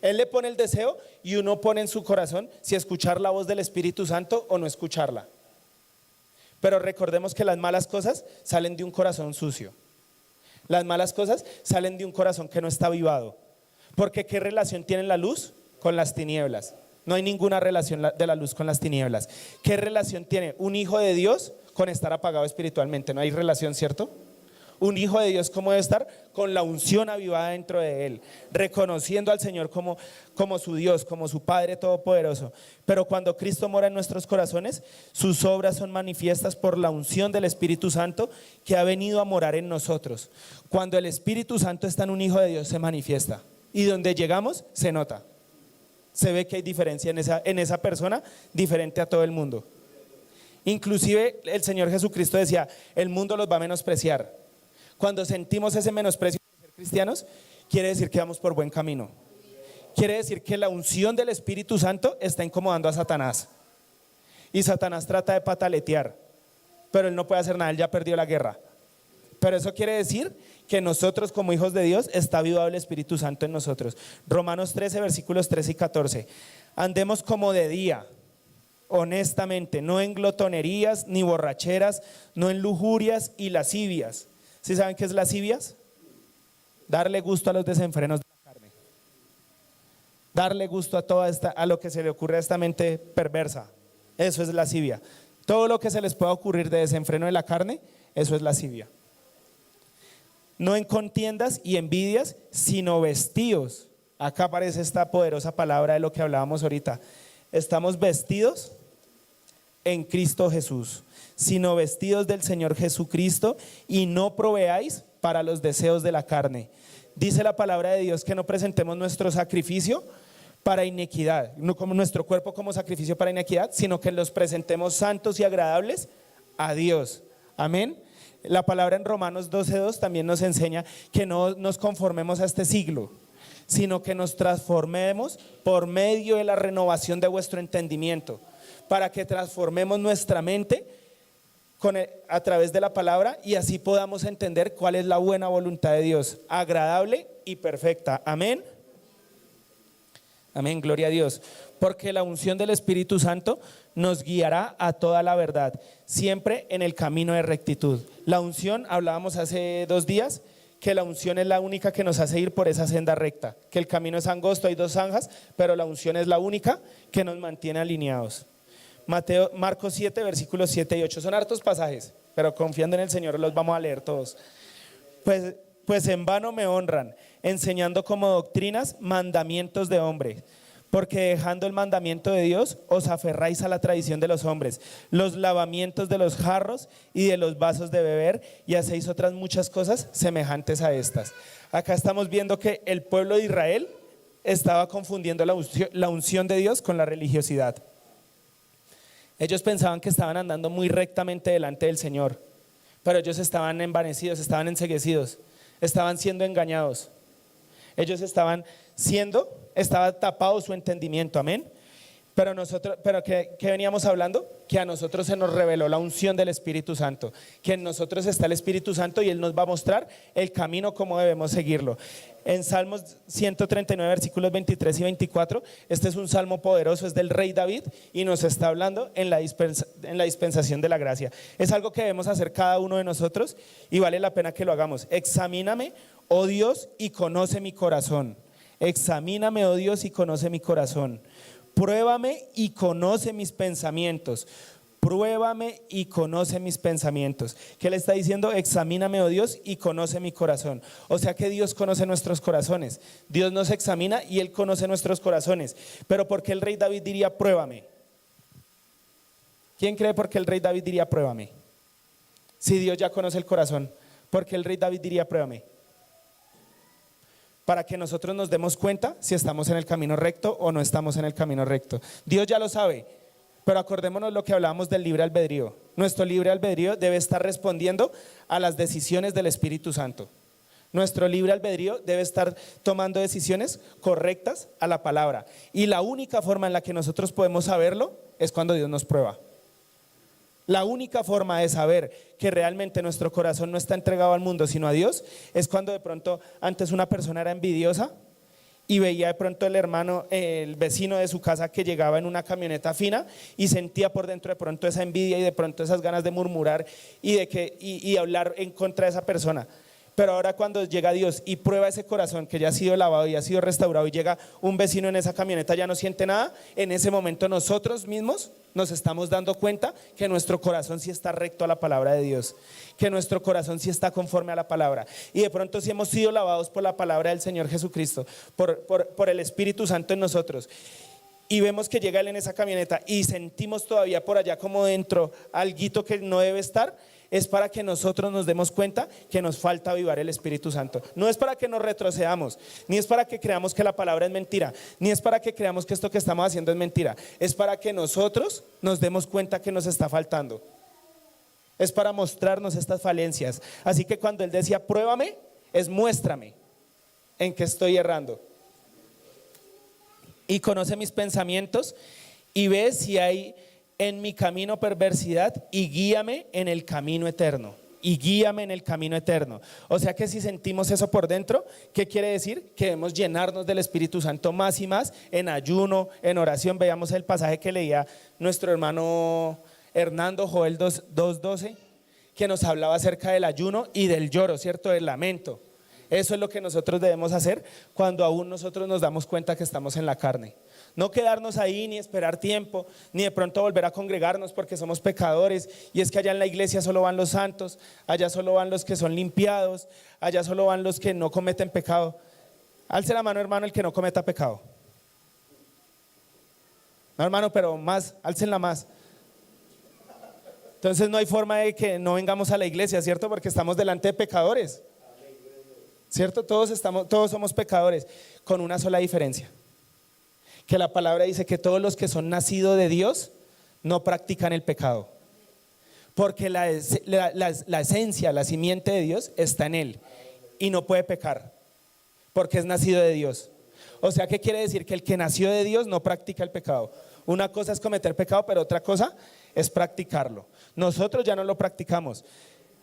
Speaker 1: Él le pone el deseo y uno pone en su corazón si escuchar la voz del Espíritu Santo o no escucharla. Pero recordemos que las malas cosas salen de un corazón sucio. Las malas cosas salen de un corazón que no está avivado. Porque ¿qué relación tiene la luz con las tinieblas? No hay ninguna relación de la luz con las tinieblas. ¿Qué relación tiene un hijo de Dios con estar apagado espiritualmente? No hay relación, ¿cierto? Un hijo de Dios, ¿cómo debe estar? Con la unción avivada dentro de él, reconociendo al Señor como su Dios, como su Padre Todopoderoso. Pero cuando Cristo mora en nuestros corazones, sus obras son manifiestas por la unción del Espíritu Santo que ha venido a morar en nosotros. Cuando el Espíritu Santo está en un hijo de Dios, se manifiesta. Y donde llegamos, se nota. Se ve que hay diferencia en esa persona, diferente a todo el mundo. Inclusive el Señor Jesucristo decía, el mundo los va a menospreciar. Cuando sentimos ese menosprecio de ser cristianos, quiere decir que vamos por buen camino. Quiere decir que la unción del Espíritu Santo está incomodando a Satanás. Y Satanás trata de pataletear, pero él no puede hacer nada, él ya perdió la guerra. Pero eso quiere decir que nosotros como hijos de Dios está avivado el Espíritu Santo en nosotros. Romanos 13, versículos 13 y 14. Andemos como de día, honestamente, no en glotonerías ni borracheras, no en lujurias y lascivias. ¿Sí saben qué es lascivias? Darle gusto a los desenfrenos de la carne. Darle gusto a lo que se le ocurre a esta mente perversa. Eso es lascivia. Todo lo que se les pueda ocurrir de desenfreno de la carne, eso es lascivia. No en contiendas y envidias, sino vestidos. Acá aparece esta poderosa palabra de lo que hablábamos ahorita. Estamos vestidos en Cristo Jesús, sino vestidos del Señor Jesucristo, y no proveáis para los deseos de la carne. Dice la palabra de Dios que no presentemos nuestro sacrificio para iniquidad, no como nuestro cuerpo como sacrificio para iniquidad, sino que los presentemos santos y agradables a Dios. Amén. La palabra en Romanos 12:2 también nos enseña que no nos conformemos a este siglo, sino que nos transformemos por medio de la renovación de vuestro entendimiento, para que transformemos nuestra mente a través de la palabra y así podamos entender cuál es la buena voluntad de Dios, agradable y perfecta. Amén. Amén, gloria a Dios. Porque la unción del Espíritu Santo nos guiará a toda la verdad, siempre en el camino de rectitud. La unción, hablábamos hace 2 días, que la unción es la única que nos hace ir por esa senda recta, que el camino es angosto, hay 2 zanjas, pero la unción es la única que nos mantiene alineados. Marcos 7, versículos 7 y 8, son hartos pasajes, pero confiando en el Señor los vamos a leer todos. Pues en vano me honran, enseñando como doctrinas mandamientos de hombres, porque dejando el mandamiento de Dios os aferráis a la tradición de los hombres, los lavamientos de los jarros y de los vasos de beber, y hacéis otras muchas cosas semejantes a estas. Acá estamos viendo que el pueblo de Israel estaba confundiendo la unción de Dios con la religiosidad. Ellos pensaban que estaban andando muy rectamente delante del Señor, pero ellos estaban envanecidos, estaban enceguecidos. estaban siendo engañados. Ellos estaba tapado su entendimiento, amén. Pero nosotros, ¿qué veníamos hablando? Que a nosotros se nos reveló la unción del Espíritu Santo, que en nosotros está el Espíritu Santo y Él nos va a mostrar el camino como debemos seguirlo. En Salmos 139, versículos 23 y 24, este es un salmo poderoso, es del rey David y nos está hablando en la dispensación de la gracia. Es algo que debemos hacer cada uno de nosotros y vale la pena que lo hagamos. Examíname, oh Dios, y conoce mi corazón. Examíname, oh Dios, y conoce mi corazón. Pruébame y conoce mis pensamientos. Pruébame y conoce mis pensamientos. ¿Qué le está diciendo? Examíname, oh Dios, y conoce mi corazón. O sea que Dios conoce nuestros corazones. Dios nos examina y Él conoce nuestros corazones. Pero ¿por qué el rey David diría pruébame? ¿Quién cree por qué el rey David diría pruébame? Si Dios ya conoce el corazón, ¿por qué el rey David diría pruébame? Para que nosotros nos demos cuenta si estamos en el camino recto o no estamos en el camino recto. Dios ya lo sabe, pero acordémonos lo que hablábamos del libre albedrío. Nuestro libre albedrío debe estar respondiendo a las decisiones del Espíritu Santo. Nuestro libre albedrío debe estar tomando decisiones correctas a la palabra. Y la única forma en la que nosotros podemos saberlo es cuando Dios nos prueba. La única forma de saber que realmente nuestro corazón no está entregado al mundo sino a Dios es cuando de pronto antes una persona era envidiosa y veía de pronto el vecino de su casa que llegaba en una camioneta fina y sentía por dentro de pronto esa envidia y de pronto esas ganas de murmurar y hablar en contra de esa persona. Pero ahora cuando llega Dios y prueba ese corazón que ya ha sido lavado y ha sido restaurado y llega un vecino en esa camioneta, ya no siente nada, en ese momento nosotros mismos nos estamos dando cuenta que nuestro corazón sí está recto a la palabra de Dios, que nuestro corazón sí está conforme a la palabra. Y de pronto sí hemos sido lavados por la palabra del Señor Jesucristo, por el Espíritu Santo en nosotros. Y vemos que llega Él en esa camioneta y sentimos todavía por allá como dentro alguito que no debe estar. Es para que nosotros nos demos cuenta que nos falta avivar el Espíritu Santo. No es para que nos retrocedamos, ni es para que creamos que la palabra es mentira, ni es para que creamos que esto que estamos haciendo es mentira. Es para que nosotros nos demos cuenta que nos está faltando. Es para mostrarnos estas falencias. Así que cuando Él decía pruébame, es muéstrame en que estoy errando. Y conoce mis pensamientos y ve si hay en mi camino perversidad y guíame en el camino eterno. Y guíame en el camino eterno. O sea que si sentimos eso por dentro, ¿qué quiere decir? Que debemos llenarnos del Espíritu Santo más y más en ayuno, en oración. Veamos el pasaje que leía nuestro hermano Hernando, Joel 2:12, que nos hablaba acerca del ayuno y del lloro, ¿cierto? Del lamento. Eso es lo que nosotros debemos hacer cuando aún nosotros nos damos cuenta que estamos en la carne. No quedarnos ahí ni esperar tiempo, ni de pronto volver a congregarnos porque somos pecadores. Y es que allá en la iglesia solo van los santos, allá solo van los que son limpiados, allá solo van los que no cometen pecado. Alce la mano, hermano, el que no cometa pecado. No, hermano, pero más, álcenla más. Entonces no hay forma de que no vengamos a la iglesia, ¿cierto? Porque estamos delante de pecadores, ¿cierto? Todos somos pecadores, con una sola diferencia. Que la palabra dice que todos los que son nacidos de Dios no practican el pecado. Porque la esencia, la simiente de Dios está en Él y no puede pecar porque es nacido de Dios. O sea, ¿qué quiere decir? Que el que nació de Dios no practica el pecado. Una cosa es cometer pecado, pero otra cosa es practicarlo. Nosotros ya no lo practicamos.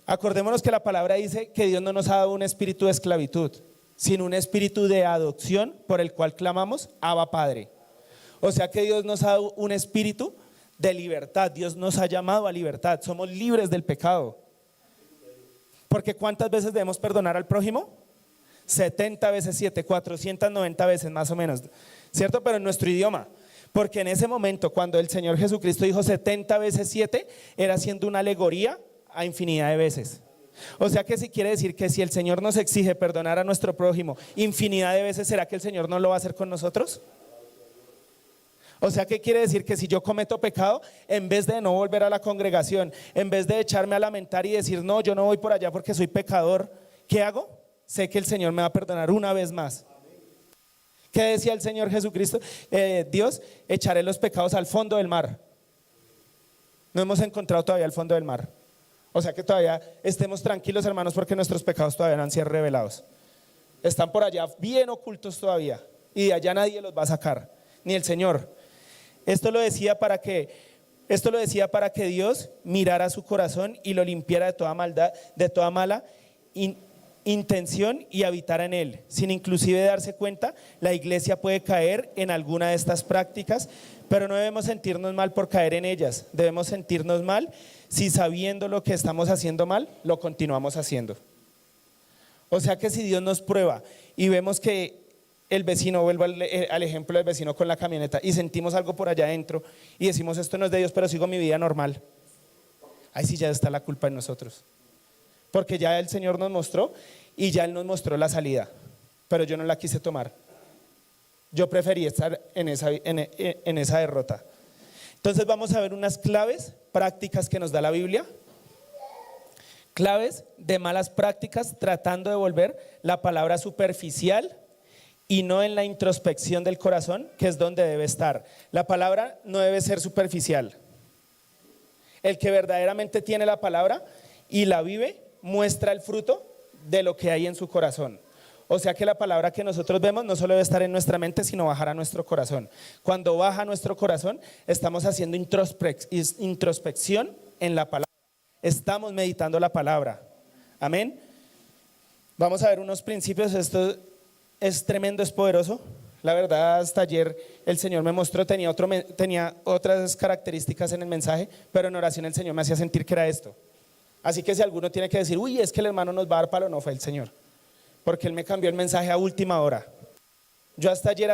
Speaker 1: Acordémonos que la palabra dice que Dios no nos ha dado un espíritu de esclavitud, sino un espíritu de adopción por el cual clamamos Abba Padre. O sea que Dios nos ha dado un espíritu de libertad. Dios nos ha llamado a libertad. Somos libres del pecado. Porque ¿cuántas veces debemos perdonar al prójimo? 70 veces 7, 490 veces más o menos, ¿cierto? Pero en nuestro idioma. Porque en ese momento cuando el Señor Jesucristo dijo 70 veces 7, era haciendo una alegoría a infinidad de veces. O sea que si quiere decir que si el Señor nos exige perdonar a nuestro prójimo infinidad de veces, ¿será que el Señor no lo va a hacer con nosotros? O sea que quiere decir que si yo cometo pecado, en vez de no volver a la congregación, en vez de echarme a lamentar y decir no, yo no voy por allá porque soy pecador, ¿qué hago? Sé que el Señor me va a perdonar una vez más. ¿Qué decía el Señor Jesucristo? Dios, echaré los pecados al fondo del mar. No hemos encontrado todavía el fondo del mar. O sea que todavía estemos tranquilos, hermanos, porque nuestros pecados todavía no han sido revelados. Están por allá bien ocultos todavía y de allá nadie los va a sacar, ni el Señor. Esto lo decía para que Dios mirara su corazón y lo limpiara de toda maldad, de toda mala intención y habitara en él. Sin inclusive darse cuenta, la iglesia puede caer en alguna de estas prácticas, pero no debemos sentirnos mal por caer en ellas. Debemos sentirnos mal si, sabiendo lo que estamos haciendo mal, lo continuamos haciendo. O sea que si Dios nos prueba y vemos que el vecino, vuelvo al ejemplo del vecino con la camioneta, y sentimos algo por allá adentro y decimos esto no es de Dios, pero sigo mi vida normal, ahí sí ya está la culpa en nosotros, porque ya el Señor nos mostró y ya Él nos mostró la salida, pero yo no la quise tomar. Yo preferí estar en esa derrota. Entonces vamos a ver unas claves prácticas que nos da la Biblia. Claves de malas prácticas, tratando de volver la palabra superficial y no en la introspección del corazón, que es donde debe estar. La palabra no debe ser superficial. El que verdaderamente tiene la palabra y la vive, muestra el fruto de lo que hay en su corazón. O sea que la palabra que nosotros vemos no solo debe estar en nuestra mente, sino bajar a nuestro corazón. Cuando baja a nuestro corazón, estamos haciendo introspección en la palabra. Estamos meditando la palabra. Amén. Vamos a ver unos principios. Esto es tremendo, es poderoso. La verdad, hasta ayer el Señor me mostró, tenía otras características en el mensaje, pero en oración el Señor me hacía sentir que era esto. Así que si alguno tiene que decir, uy, es que el hermano nos va a dar palo, no, fue el Señor, porque Él me cambió el mensaje a última hora. Yo hasta ayer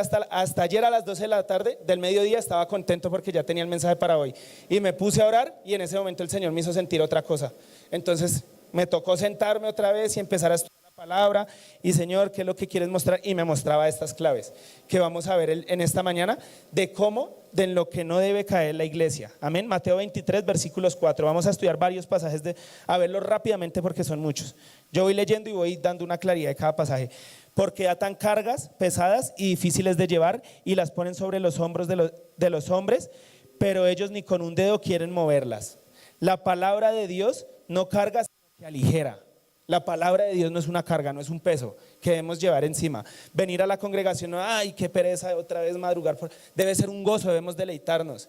Speaker 1: a las 12 de la tarde del mediodía estaba contento porque ya tenía el mensaje para hoy, y me puse a orar y en ese momento el Señor me hizo sentir otra cosa. Entonces me tocó sentarme otra vez y empezar a estudiar la palabra, y Señor, ¿qué es lo que quieres mostrar? Y me mostraba estas claves que vamos a ver en esta mañana, de lo que no debe caer la iglesia. Amén. Mateo 23 versículos 4. Vamos a estudiar varios pasajes, a verlos rápidamente porque son muchos. Yo voy leyendo y voy dando una claridad de cada pasaje. Porque atan cargas pesadas y difíciles de llevar y las ponen sobre los hombros de los hombres, pero ellos ni con un dedo quieren moverlas. La palabra de Dios no carga, sino que aligera. La palabra de Dios no es una carga, no es un peso que debemos llevar encima. Venir a la congregación, no, ay, qué pereza otra vez madrugar. Debe ser un gozo, debemos deleitarnos.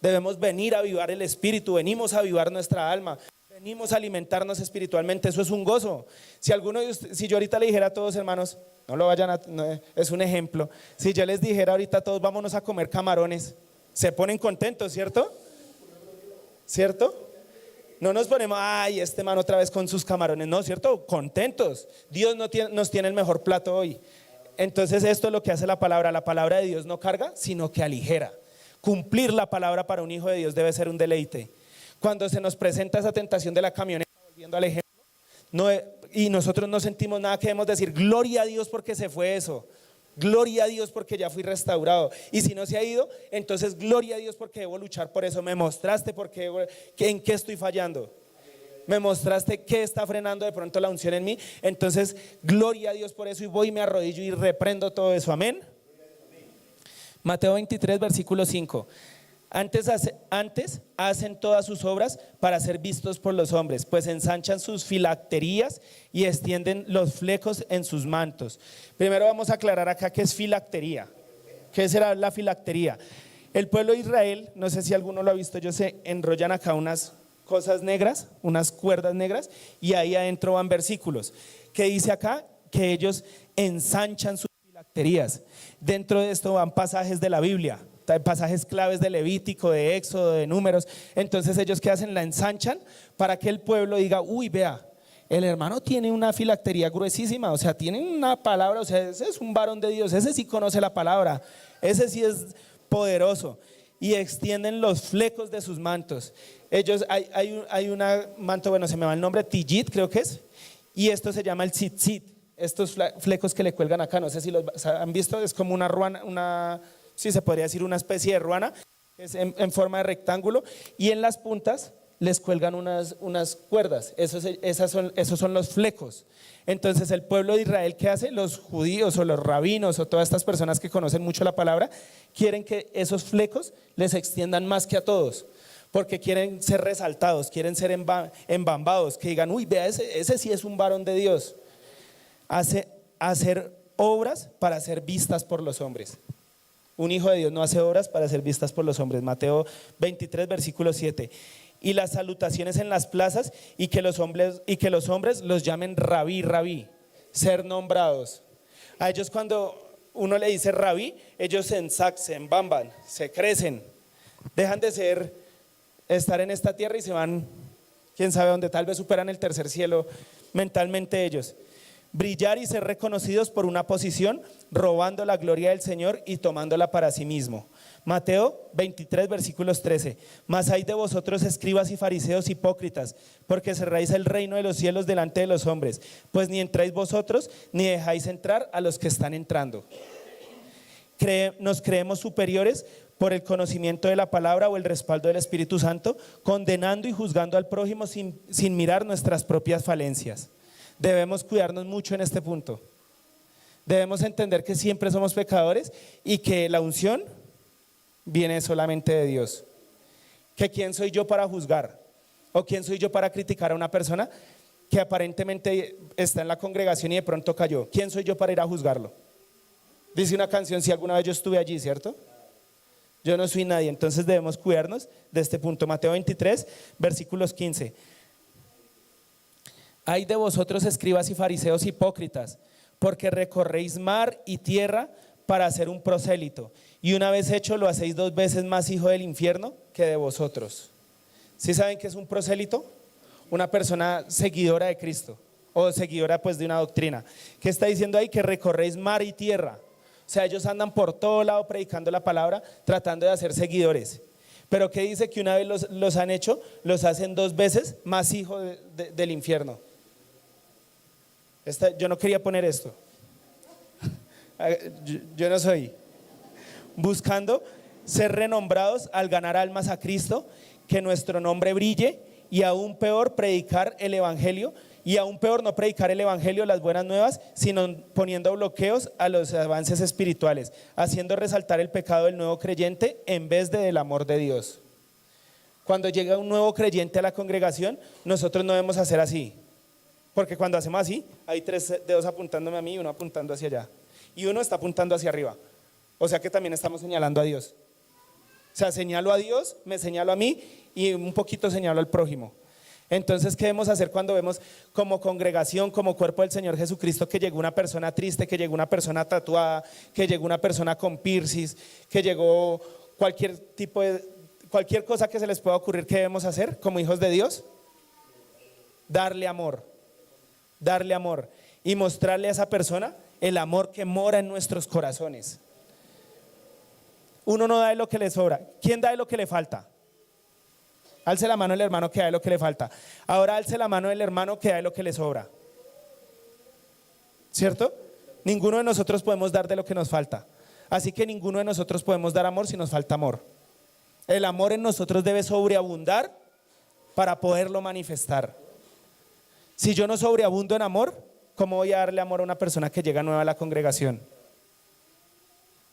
Speaker 1: Debemos venir a avivar el espíritu, venimos a avivar nuestra alma. Venimos a alimentarnos espiritualmente, eso es un gozo. Si yo ahorita le dijera a todos, hermanos, no lo vayan es un ejemplo. Si yo les dijera ahorita a todos, vámonos a comer camarones, se ponen contentos, ¿cierto? ¿Cierto? No nos ponemos, ay, este man otra vez con sus camarones, no, ¿cierto? Contentos. Dios nos tiene el mejor plato hoy. Entonces esto es lo que hace la palabra de Dios no carga, sino que aligera. Cumplir la palabra para un hijo de Dios debe ser un deleite. Cuando se nos presenta esa tentación de la camioneta, volviendo al ejemplo, y nosotros no sentimos nada, que debemos decir, gloria a Dios porque se fue eso, gloria a Dios porque ya fui restaurado, y si no se ha ido, entonces gloria a Dios porque debo luchar por eso. Me mostraste en qué estoy fallando, me mostraste qué está frenando de pronto la unción en mí, entonces gloria a Dios por eso, y voy y me arrodillo y reprendo todo eso. Amén. Mateo 23 versículo 5. Antes hacen todas sus obras para ser vistos por los hombres, pues ensanchan sus filacterías y extienden los flecos en sus mantos. Primero vamos a aclarar acá qué es filactería. ¿Qué será la filactería? El pueblo de Israel, no sé si alguno lo ha visto, ellos se enrollan acá unas cosas negras, unas cuerdas negras, y ahí adentro van versículos. ¿Qué dice acá? Que ellos ensanchan sus filacterías. Dentro de esto van pasajes de la Biblia, pasajes claves de Levítico, de Éxodo, de Números. Entonces ellos, ¿qué hacen? La ensanchan para que el pueblo diga, uy, vea, el hermano tiene una filactería gruesísima, o sea, tiene una palabra, o sea, ese es un varón de Dios, ese sí conoce la palabra, ese sí es poderoso. Y extienden los flecos de sus mantos. Ellos, hay una manto, bueno, se me va el nombre, tillit creo que es, y esto se llama el tzitzit. Estos flecos que le cuelgan acá, no sé si los han visto, es como una ruana, sí se podría decir una especie de ruana, es en forma de rectángulo, y en las puntas les cuelgan unas cuerdas. Esos son los flecos. Entonces el pueblo de Israel, ¿qué hace? Los judíos o los rabinos o todas estas personas que conocen mucho la palabra, quieren que esos flecos les extiendan más que a todos, porque quieren ser resaltados, quieren ser embambados, que digan, uy, vea, ese sí es un varón de Dios. Hacer obras para ser vistas por los hombres. Un hijo de Dios no hace obras para ser vistas por los hombres. Mateo 23, versículo 7. Y las salutaciones en las plazas y que los hombres los llamen rabí, rabí, ser nombrados. A ellos cuando uno le dice rabí, ellos se embamban, se crecen, dejan de estar en esta tierra y se van, quién sabe dónde, tal vez superan el tercer cielo mentalmente ellos. Brillar y ser reconocidos por una posición, robando la gloria del Señor y tomándola para sí mismo. Mateo 23, versículos 13. Mas hay de vosotros, escribas y fariseos hipócritas, porque cerráis el reino de los cielos delante de los hombres, pues ni entráis vosotros, ni dejáis entrar a los que están entrando. Nos creemos superiores por el conocimiento de la palabra o el respaldo del Espíritu Santo, condenando y juzgando al prójimo sin mirar nuestras propias falencias. Debemos cuidarnos mucho en este punto. Debemos entender que siempre somos pecadores y que la unción viene solamente de Dios. Que quién soy yo para juzgar, o quién soy yo para criticar a una persona que aparentemente está en la congregación y de pronto cayó. ¿Quién soy yo para ir a juzgarlo? Dice una canción, si alguna vez yo estuve allí, ¿cierto? Yo no soy nadie. Entonces debemos cuidarnos de este punto. Mateo 23, versículos 15. Hay de vosotros, escribas y fariseos hipócritas, porque recorréis mar y tierra para hacer un prosélito, y una vez hecho lo hacéis 2 veces más hijo del infierno que de vosotros. ¿Sí saben qué es un prosélito? Una persona seguidora de Cristo, o seguidora pues de una doctrina. ¿Qué está diciendo ahí? Que recorréis mar y tierra. O sea, ellos andan por todo lado predicando la palabra, tratando de hacer seguidores. Pero ¿qué dice? Que una vez los han hecho, los hacen 2 veces más hijo del infierno. Yo no quería poner esto. Yo no soy. Buscando ser renombrados al ganar almas a Cristo, que nuestro nombre brille, y aún peor predicar el evangelio, y aún peor no predicar el evangelio, las buenas nuevas, sino poniendo bloqueos a los avances espirituales, haciendo resaltar el pecado del nuevo creyente en vez del amor de Dios. Cuando llega un nuevo creyente a la congregación, nosotros no debemos hacer así, porque cuando hacemos así, hay 3 dedos apuntándome a mí y uno apuntando hacia allá, y uno está apuntando hacia arriba. O sea que también estamos señalando a Dios. O sea, señalo a Dios, me señalo a mí y un poquito señalo al prójimo. Entonces, ¿qué debemos hacer cuando vemos como congregación, como cuerpo del Señor Jesucristo, que llegó una persona triste, que llegó una persona tatuada, que llegó una persona con piercings, que llegó cualquier cosa que se les pueda ocurrir? ¿Qué debemos hacer como hijos de Dios? Darle amor y mostrarle a esa persona el amor que mora en nuestros corazones. Uno no da de lo que le sobra. ¿Quién da de lo que le falta? Alce la mano el hermano que da de lo que le falta. Ahora alce la mano el hermano que da de lo que le sobra. ¿Cierto? Ninguno de nosotros podemos dar de lo que nos falta. Así que ninguno de nosotros podemos dar amor si nos falta amor. El amor en nosotros debe sobreabundar para poderlo manifestar. Si yo no sobreabundo en amor, ¿cómo voy a darle amor a una persona que llega nueva a la congregación?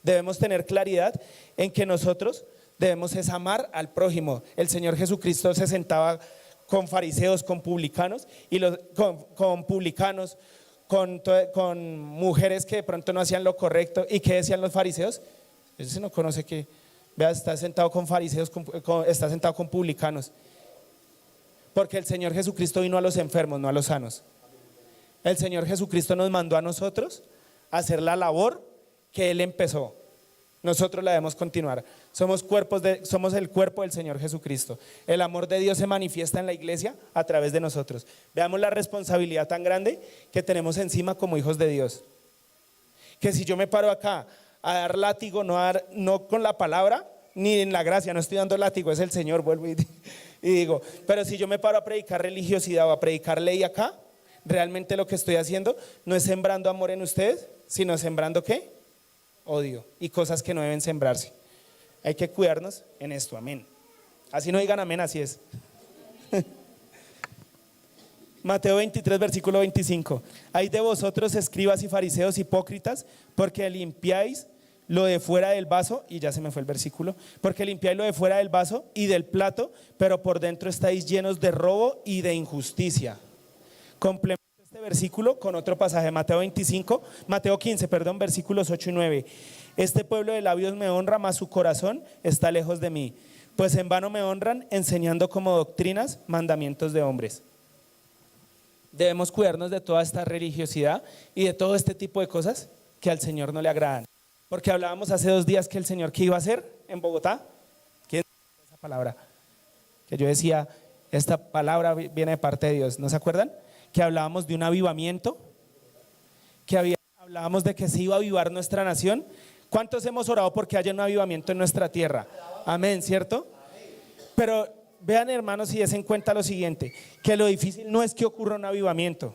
Speaker 1: Debemos tener claridad en que nosotros debemos es amar al prójimo. El Señor Jesucristo se sentaba con fariseos, con publicanos, con mujeres que de pronto no hacían lo correcto. ¿Y qué decían los fariseos? Ese no conoce que, vea, está sentado con fariseos, está sentado con publicanos. Porque el Señor Jesucristo vino a los enfermos, no a los sanos. El Señor Jesucristo nos mandó a nosotros a hacer la labor que Él empezó. Nosotros la debemos continuar. Somos el cuerpo del Señor Jesucristo. El amor de Dios se manifiesta en la iglesia a través de nosotros. Veamos la responsabilidad tan grande que tenemos encima como hijos de Dios. Que si yo me paro acá a dar látigo, no con la palabra ni en la gracia, no estoy dando látigo, es el Señor, vuelvo y digo, pero si yo me paro a predicar religiosidad o a predicar ley acá, realmente lo que estoy haciendo no es sembrando amor en ustedes, sino sembrando ¿qué? Odio y cosas que no deben sembrarse. Hay que cuidarnos en esto, amén. Así no digan amén, así es. Mateo 23, versículo 25. Hay de vosotros, escribas y fariseos hipócritas, porque limpiáis lo de fuera del vaso, y ya se me fue el versículo, porque limpiáis lo de fuera del vaso y del plato, pero por dentro estáis llenos de robo y de injusticia. Complemento este versículo con otro pasaje, Mateo 15, perdón, versículos 8 y 9. Este pueblo de labios me honra, mas su corazón está lejos de mí, pues en vano me honran, enseñando como doctrinas mandamientos de hombres. Debemos cuidarnos de toda esta religiosidad y de todo este tipo de cosas que al Señor no le agradan. Porque hablábamos hace 2 días que el Señor, ¿qué iba a hacer en Bogotá? ¿Quién dijo esa palabra? Que yo decía, esta palabra viene de parte de Dios, ¿no se acuerdan? Que hablábamos de un avivamiento, hablábamos de que se iba a avivar nuestra nación. ¿Cuántos hemos orado porque haya un avivamiento en nuestra tierra? Amén, ¿cierto? Pero vean, hermanos, y des en cuenta lo siguiente, que lo difícil no es que ocurra un avivamiento.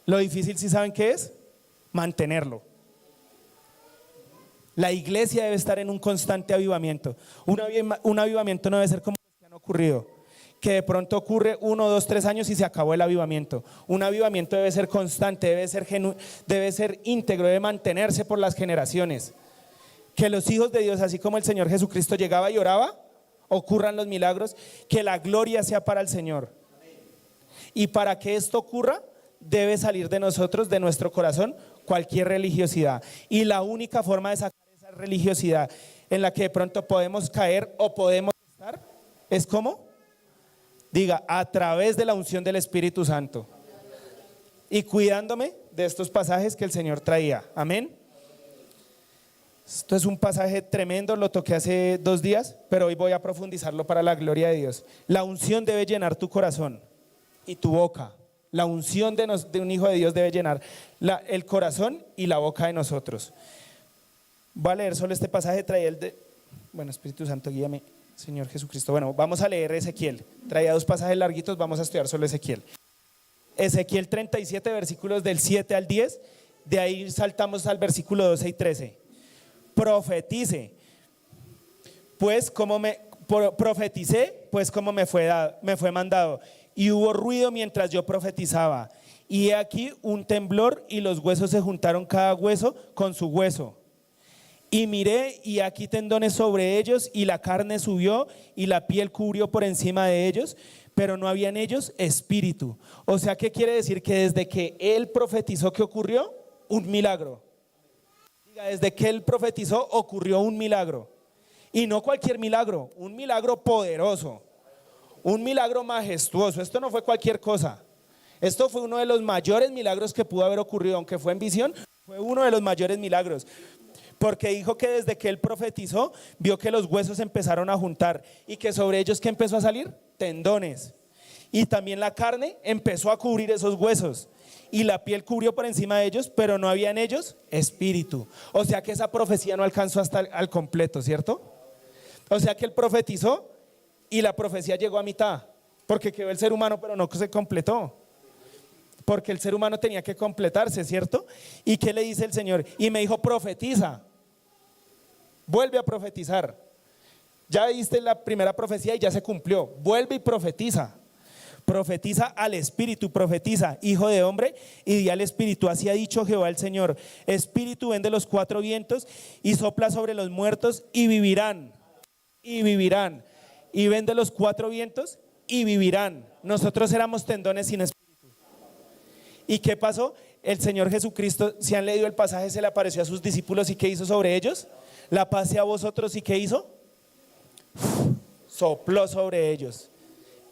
Speaker 1: Lo difícil, ¿sí saben qué es? Mantenerlo. La iglesia debe estar en un constante avivamiento. Un avivamiento no debe ser como los que han ocurrido, que de pronto ocurre 1, 2, 3 años y se acabó el avivamiento. Un avivamiento debe ser constante, debe ser íntegro, debe mantenerse por las generaciones. Que los hijos de Dios, así como el Señor Jesucristo llegaba y oraba, ocurran los milagros, que la gloria sea para el Señor. Y para que esto ocurra, debe salir de nosotros, de nuestro corazón, cualquier religiosidad. Y la única forma de sacar esa religiosidad en la que de pronto podemos caer o podemos estar, es ¿cómo? Diga, a través de la unción del Espíritu Santo. Y cuidándome de estos pasajes que el Señor traía. Amén. Esto es un pasaje tremendo, lo toqué hace 2 días, pero hoy voy a profundizarlo para la gloria de Dios. La unción debe llenar tu corazón y tu boca. La unción de un hijo de Dios debe llenar el corazón y la boca de nosotros. Voy a leer solo este pasaje, bueno, Espíritu Santo, guíame, Señor Jesucristo. Bueno, vamos a leer Ezequiel. Traía 2 pasajes larguitos, vamos a estudiar solo Ezequiel. Ezequiel 37, versículos del 7 al 10, de ahí saltamos al versículo 12 y 13. Profeticé, pues como me fue mandado, y hubo ruido mientras yo profetizaba, y he aquí un temblor, y los huesos se juntaron cada hueso con su hueso. Y miré, y aquí tendones sobre ellos, y la carne subió, y la piel cubrió por encima de ellos, pero no había en ellos espíritu. O sea, ¿qué quiere decir? Que desde que él profetizó, ¿qué ocurrió? Un milagro. Desde que él profetizó ocurrió un milagro, y no cualquier milagro, un milagro poderoso, un milagro majestuoso. Esto no fue cualquier cosa, esto fue uno de los mayores milagros que pudo haber ocurrido, aunque fue en visión, fue uno de los mayores milagros, porque dijo que desde que él profetizó vio que los huesos empezaron a juntar y que sobre ellos, ¿qué empezó a salir? Tendones, y también la carne empezó a cubrir esos huesos. Y la piel cubrió por encima de ellos, pero no había en ellos espíritu. O sea que esa profecía no alcanzó hasta al completo, ¿cierto? O sea que él profetizó y la profecía llegó a mitad, porque quedó el ser humano, pero no se completó. Porque el ser humano tenía que completarse, ¿cierto? ¿Y qué le dice el Señor? Y me dijo, profetiza, vuelve a profetizar. Ya viste la primera profecía y ya se cumplió, vuelve y profetiza. Profetiza al espíritu, profetiza, hijo de hombre, y di al espíritu, así ha dicho Jehová el Señor: espíritu, ven de los 4 vientos y sopla sobre los muertos y vivirán, y vivirán. Y ven de los 4 vientos y vivirán. Nosotros éramos tendones sin espíritu. ¿Y qué pasó? El Señor Jesucristo, si han leído el pasaje, se le apareció a sus discípulos, ¿y qué hizo sobre ellos? La paz sea a vosotros, ¿y qué hizo? Sopló sobre ellos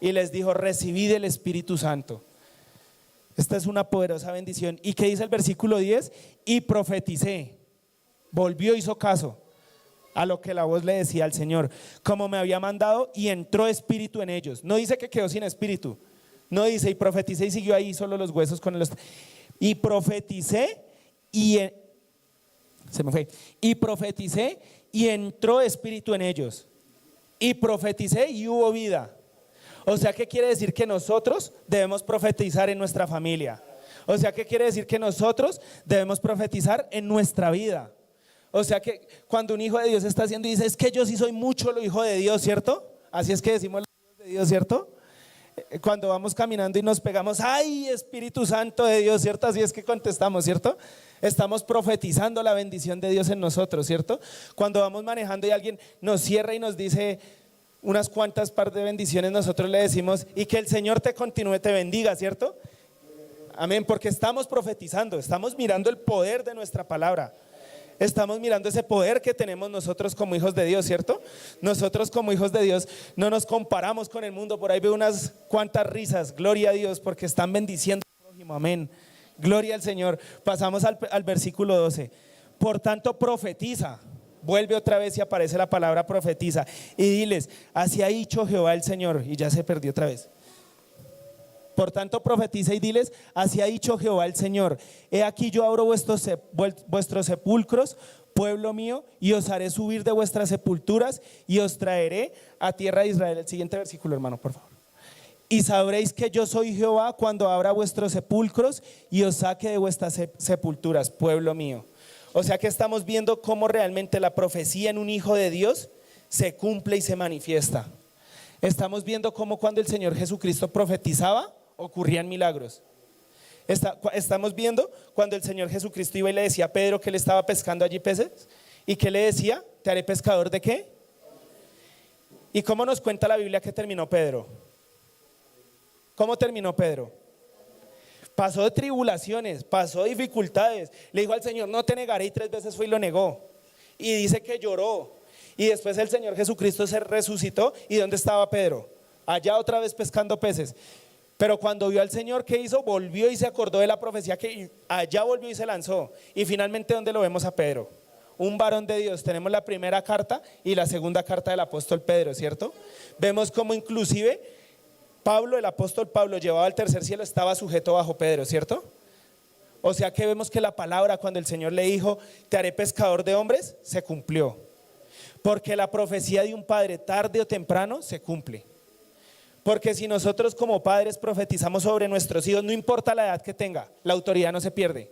Speaker 1: y les dijo: recibid el Espíritu Santo. Esta es una poderosa bendición. ¿Y qué dice el versículo 10? Y profeticé. Volvió, hizo caso a lo que la voz le decía al Señor, como me había mandado, y entró espíritu en ellos. No dice que quedó sin espíritu, no dice y profeticé y siguió ahí solo los huesos con los. Y profeticé y profeticé y entró espíritu en ellos. Y profeticé y hubo vida. O sea, ¿qué quiere decir? Que nosotros debemos profetizar en nuestra familia. O sea, ¿qué quiere decir? Que nosotros debemos profetizar en nuestra vida. O sea, que cuando un hijo de Dios está haciendo y dice: es que yo sí soy mucho lo hijo de Dios, ¿cierto? Así es que decimos los hijos de Dios, ¿cierto? Cuando vamos caminando y nos pegamos: ay, Espíritu Santo de Dios, ¿cierto? Así es que contestamos, ¿cierto? Estamos profetizando la bendición de Dios en nosotros, ¿cierto? Cuando vamos manejando y alguien nos cierra y nos dice unas cuantas par de bendiciones, nosotros le decimos, y que el Señor te continúe, te bendiga, ¿cierto? Amén, porque estamos profetizando, estamos mirando el poder de nuestra palabra. Estamos mirando ese poder que tenemos nosotros como hijos de Dios, ¿cierto? Nosotros como hijos de Dios no nos comparamos con el mundo. Por ahí veo unas cuantas risas, gloria a Dios, porque están bendiciendo al prójimo, amén. Gloria al Señor. Pasamos al versículo 12. Por tanto profetiza, vuelve otra vez y aparece la palabra profetiza. Y diles, así ha dicho Jehová el Señor, y ya se perdió otra vez. Por tanto profetiza y diles, así ha dicho Jehová el Señor, he aquí yo abro vuestros sepulcros, pueblo mío, y os haré subir de vuestras sepulturas y os traeré a tierra de Israel. El siguiente versículo, hermano, por favor. Y sabréis que yo soy Jehová cuando abra vuestros sepulcros y os saque de vuestras sepulturas, pueblo mío. O sea que estamos viendo cómo realmente la profecía en un hijo de Dios se cumple y se manifiesta. Estamos viendo cómo cuando el Señor Jesucristo profetizaba, ocurrían milagros. Estamos viendo cuando el Señor Jesucristo iba y le decía a Pedro que él estaba pescando allí peces, y que le decía, te haré pescador ¿de qué? ¿Y cómo nos cuenta la Biblia que terminó Pedro? ¿Cómo terminó Pedro? Pasó de tribulaciones, pasó de dificultades, le dijo al Señor, no te negaré, y 3 veces fue y lo negó, y dice que lloró, y después el Señor Jesucristo se resucitó, ¿y dónde estaba Pedro? Allá otra vez pescando peces. Pero cuando vio al Señor, ¿qué hizo? Volvió y se acordó de la profecía, que allá volvió y se lanzó. Y finalmente, ¿dónde lo vemos a Pedro? Un varón de Dios. Tenemos la primera carta y la segunda carta del apóstol Pedro, ¿cierto? Vemos cómo inclusive Pablo, el apóstol Pablo, llevado al tercer cielo, estaba sujeto bajo Pedro, ¿cierto? O sea que vemos que la palabra, cuando el Señor le dijo, te haré pescador de hombres, se cumplió. Porque la profecía de un padre, tarde o temprano, se cumple. Porque si nosotros como padres profetizamos sobre nuestros hijos, no importa la edad que tenga, la autoridad no se pierde.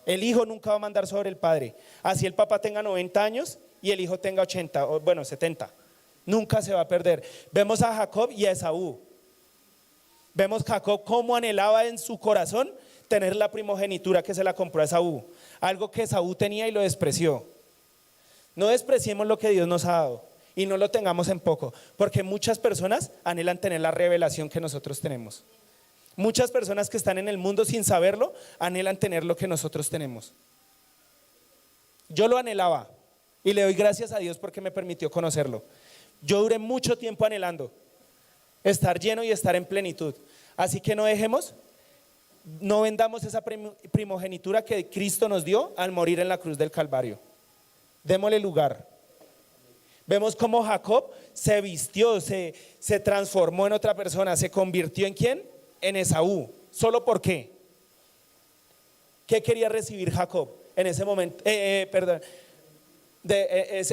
Speaker 1: El hijo nunca va a mandar sobre el padre. Así el papá tenga 90 años y el hijo tenga 80, o bueno, 70. Nunca se va a perder. Vemos a Jacob y a Esaú. Vemos a Jacob cómo anhelaba en su corazón tener la primogenitura que se la compró a Esaú. Algo que Esaú tenía y lo despreció. No despreciemos lo que Dios nos ha dado. Y no lo tengamos en poco, porque muchas personas anhelan tener la revelación que nosotros tenemos. Muchas personas que están en el mundo sin saberlo, anhelan tener lo que nosotros tenemos. Yo lo anhelaba y le doy gracias a Dios porque me permitió conocerlo. Yo duré mucho tiempo anhelando estar lleno y estar en plenitud. Así que no dejemos, no vendamos esa primogenitura que Cristo nos dio al morir en la cruz del Calvario. Démosle lugar. Vemos cómo Jacob se vistió, se transformó en otra persona, se convirtió ¿en quién? En Esaú. ¿Solo por qué? ¿Qué quería recibir Jacob en ese momento?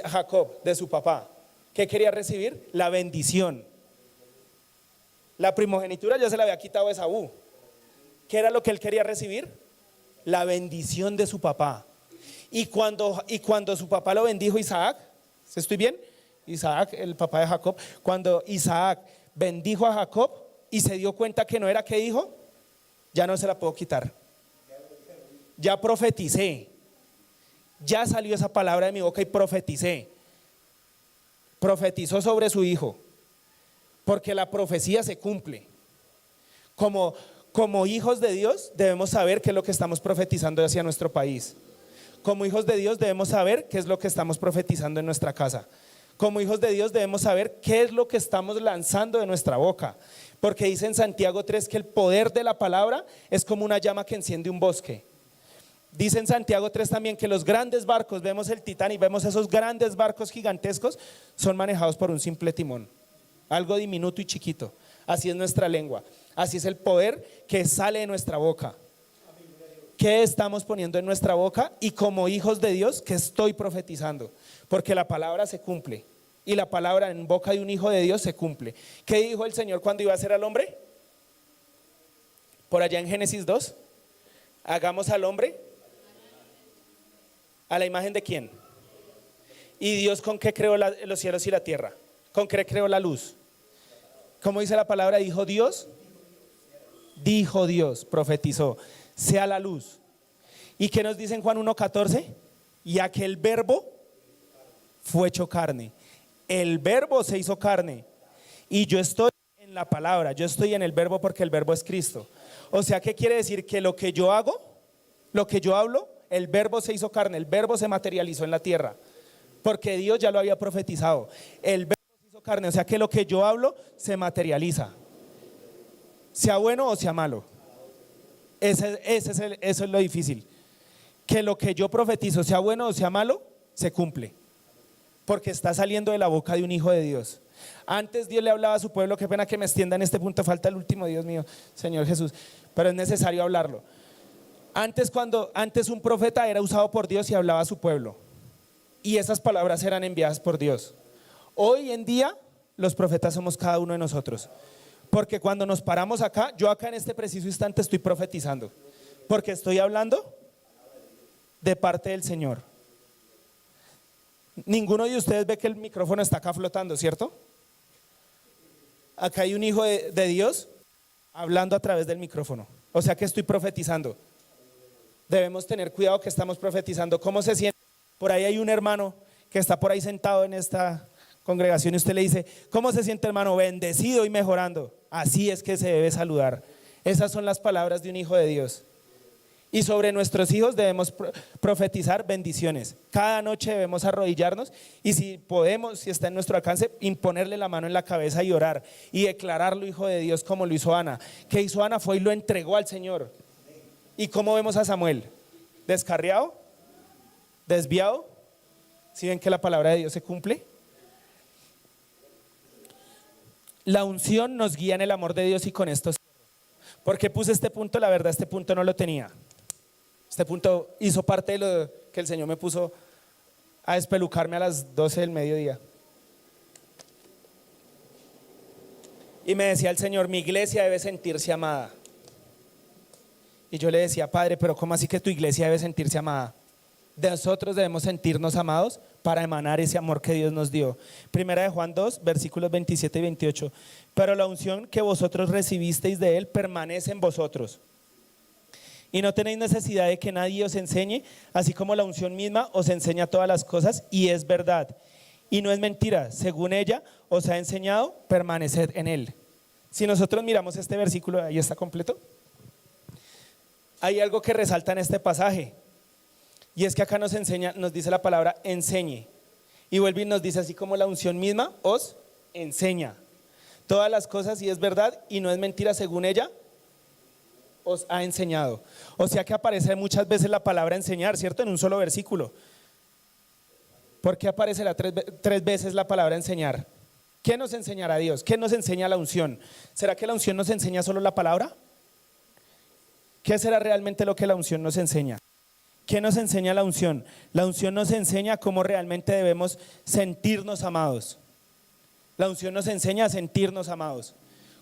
Speaker 1: Jacob, de su papá. ¿Qué quería recibir? La bendición. La primogenitura ya se la había quitado a Esaú. ¿Qué era lo que él quería recibir? La bendición de su papá. Y cuando su papá lo bendijo, Isaac, ¿estoy bien? Isaac, el papá de Jacob, cuando Isaac bendijo a Jacob y se dio cuenta que no era, ¿qué dijo? Ya no se la puedo quitar. Ya profeticé. Ya salió esa palabra de mi boca y profeticé. Profetizó sobre su hijo. Porque la profecía se cumple. Como hijos de Dios debemos saber qué es lo que estamos profetizando hacia nuestro país. Como hijos de Dios debemos saber qué es lo que estamos profetizando en nuestra casa. Como hijos de Dios debemos saber qué es lo que estamos lanzando de nuestra boca. Porque dice en Santiago 3 que el poder de la palabra es como una llama que enciende un bosque. Dice en Santiago 3 también que los grandes barcos, vemos el Titanic, vemos esos grandes barcos gigantescos, son manejados por un simple timón. Algo diminuto y chiquito. Así es nuestra lengua. Así es el poder que sale de nuestra boca. ¿Qué estamos poniendo en nuestra boca? Y como hijos de Dios, ¿qué estoy profetizando? Porque la palabra se cumple. Y la palabra en boca de un hijo de Dios se cumple. ¿Qué dijo el Señor cuando iba a hacer al hombre? Por allá en Génesis 2. Hagamos al hombre a la imagen de quién. ¿Y Dios con qué creó los cielos y la tierra? ¿Con qué creó la luz? ¿Cómo dice la palabra? Dijo Dios, profetizó, sea la luz. ¿Y qué nos dice en Juan 1:14? Y aquel verbo fue hecho carne. El verbo se hizo carne. Y yo estoy en la palabra, yo estoy en el verbo porque el verbo es Cristo. O sea, ¿qué quiere decir? Que lo que yo hago, lo que yo hablo, el verbo se hizo carne, el verbo se materializó en la tierra. Porque Dios ya lo había profetizado. El verbo se hizo carne, o sea que lo que yo hablo se materializa. Sea bueno o sea malo. Eso es lo difícil. Que lo que yo profetizo, sea bueno o sea malo, se cumple. Porque está saliendo de la boca de un hijo de Dios. Antes Dios le hablaba a su pueblo, qué pena que me extienda en este punto, falta el último, Dios mío, Señor Jesús, pero es necesario hablarlo. Antes un profeta era usado por Dios y hablaba a su pueblo. Y esas palabras eran enviadas por Dios. Hoy en día los profetas somos cada uno de nosotros. Porque cuando nos paramos acá, yo acá en este preciso instante estoy profetizando. Porque estoy hablando de parte del Señor. Ninguno de ustedes ve que el micrófono está acá flotando, ¿cierto? Acá hay un hijo de Dios hablando a través del micrófono. O sea que estoy profetizando. Debemos tener cuidado que estamos profetizando. ¿Cómo se siente? Por ahí hay un hermano que está por ahí sentado en esta congregación y usted le dice, ¿cómo se siente, hermano? Bendecido y mejorando. Así es que se debe saludar. Esas son las palabras de un hijo de Dios. Y sobre nuestros hijos debemos profetizar bendiciones. Cada noche debemos arrodillarnos y si podemos, si está en nuestro alcance, imponerle la mano en la cabeza y orar y declararlo hijo de Dios como lo hizo Ana. ¿Qué hizo Ana? Fue y lo entregó al Señor. ¿Y cómo vemos a Samuel? ¿Descarriado? ¿Desviado? ¿Sí ven que la palabra de Dios se cumple? La unción nos guía en el amor de Dios y con esto. ¿Por qué puse este punto? La verdad, este punto no lo tenía. Este punto hizo parte de lo que el Señor me puso a despelucarme a las 12 del mediodía. Y me decía el Señor, mi iglesia debe sentirse amada. Y yo le decía, Padre, pero ¿cómo así que tu iglesia debe sentirse amada? Nosotros debemos sentirnos amados para emanar ese amor que Dios nos dio. Primera de Juan 2, versículos 27 y 28. Pero la unción que vosotros recibisteis de Él permanece en vosotros. Y no tenéis necesidad de que nadie os enseñe, así como la unción misma os enseña todas las cosas y es verdad. Y no es mentira, según ella os ha enseñado, permaneced en Él. Si nosotros miramos este versículo, ahí está completo. Hay algo que resalta en este pasaje. Y es que acá nos enseña, nos dice la palabra enseñe. Y vuelve y nos dice así como la unción misma os enseña todas las cosas y es verdad y no es mentira, según ella os ha enseñado. O sea que aparece muchas veces la palabra enseñar, ¿cierto? En un solo versículo. ¿Por qué aparece tres veces la palabra enseñar? ¿Qué nos enseñará Dios? ¿Qué nos enseña la unción? ¿Será que la unción nos enseña solo la palabra? ¿Qué será realmente lo que la unción nos enseña? ¿Qué nos enseña la unción? La unción nos enseña cómo realmente debemos sentirnos amados. La unción nos enseña a sentirnos amados.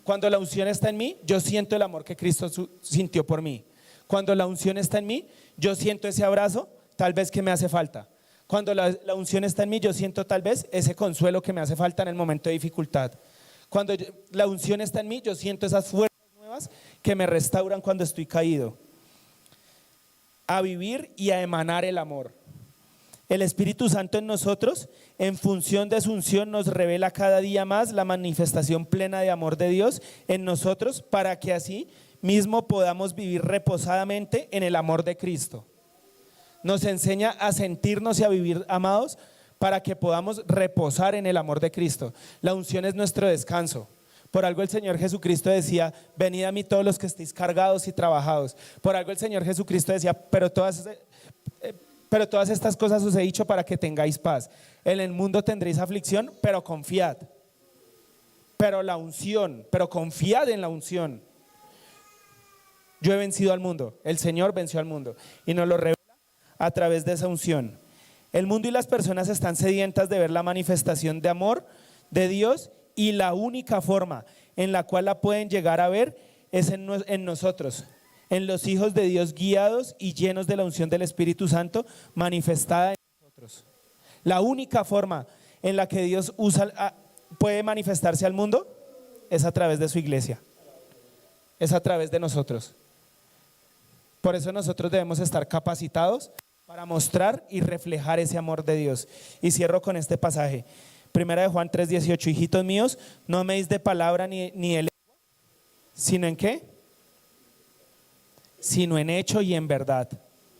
Speaker 1: Cuando la unción está en mí, yo siento el amor que Cristo sintió por mí. Cuando la unción está en mí, yo siento ese abrazo, tal vez que me hace falta. Cuando la unción está en mí, yo siento tal vez ese consuelo que me hace falta en el momento de dificultad. Cuando la unción está en mí, yo siento esas fuerzas nuevas que me restauran cuando estoy caído. A vivir y a emanar el amor. El Espíritu Santo en nosotros, en función de su unción, nos revela cada día más la manifestación plena de amor de Dios en nosotros para que así mismo podamos vivir reposadamente en el amor de Cristo. Nos enseña a sentirnos y a vivir amados para que podamos reposar en el amor de Cristo. La unción es nuestro descanso. Por algo el Señor Jesucristo decía, venid a mí todos los que estéis cargados y trabajados. Por algo el Señor Jesucristo decía, pero todas estas cosas os he dicho para que tengáis paz. En el mundo tendréis aflicción, pero confiad. Pero confiad en la unción. Yo he vencido al mundo, el Señor venció al mundo y nos lo revela a través de esa unción. El mundo y las personas están sedientas de ver la manifestación de amor de Dios y la única forma en la cual la pueden llegar a ver es en nosotros, en los hijos de Dios guiados y llenos de la unción del Espíritu Santo manifestada en nosotros. La única forma en la que Dios puede manifestarse al mundo es a través de su iglesia, es a través de nosotros. Por eso nosotros debemos estar capacitados para mostrar y reflejar ese amor de Dios. Y cierro con este pasaje. Primera de Juan 3:18, hijitos míos, no améis de palabra ni de lengua, sino en qué, sino en hecho y en verdad.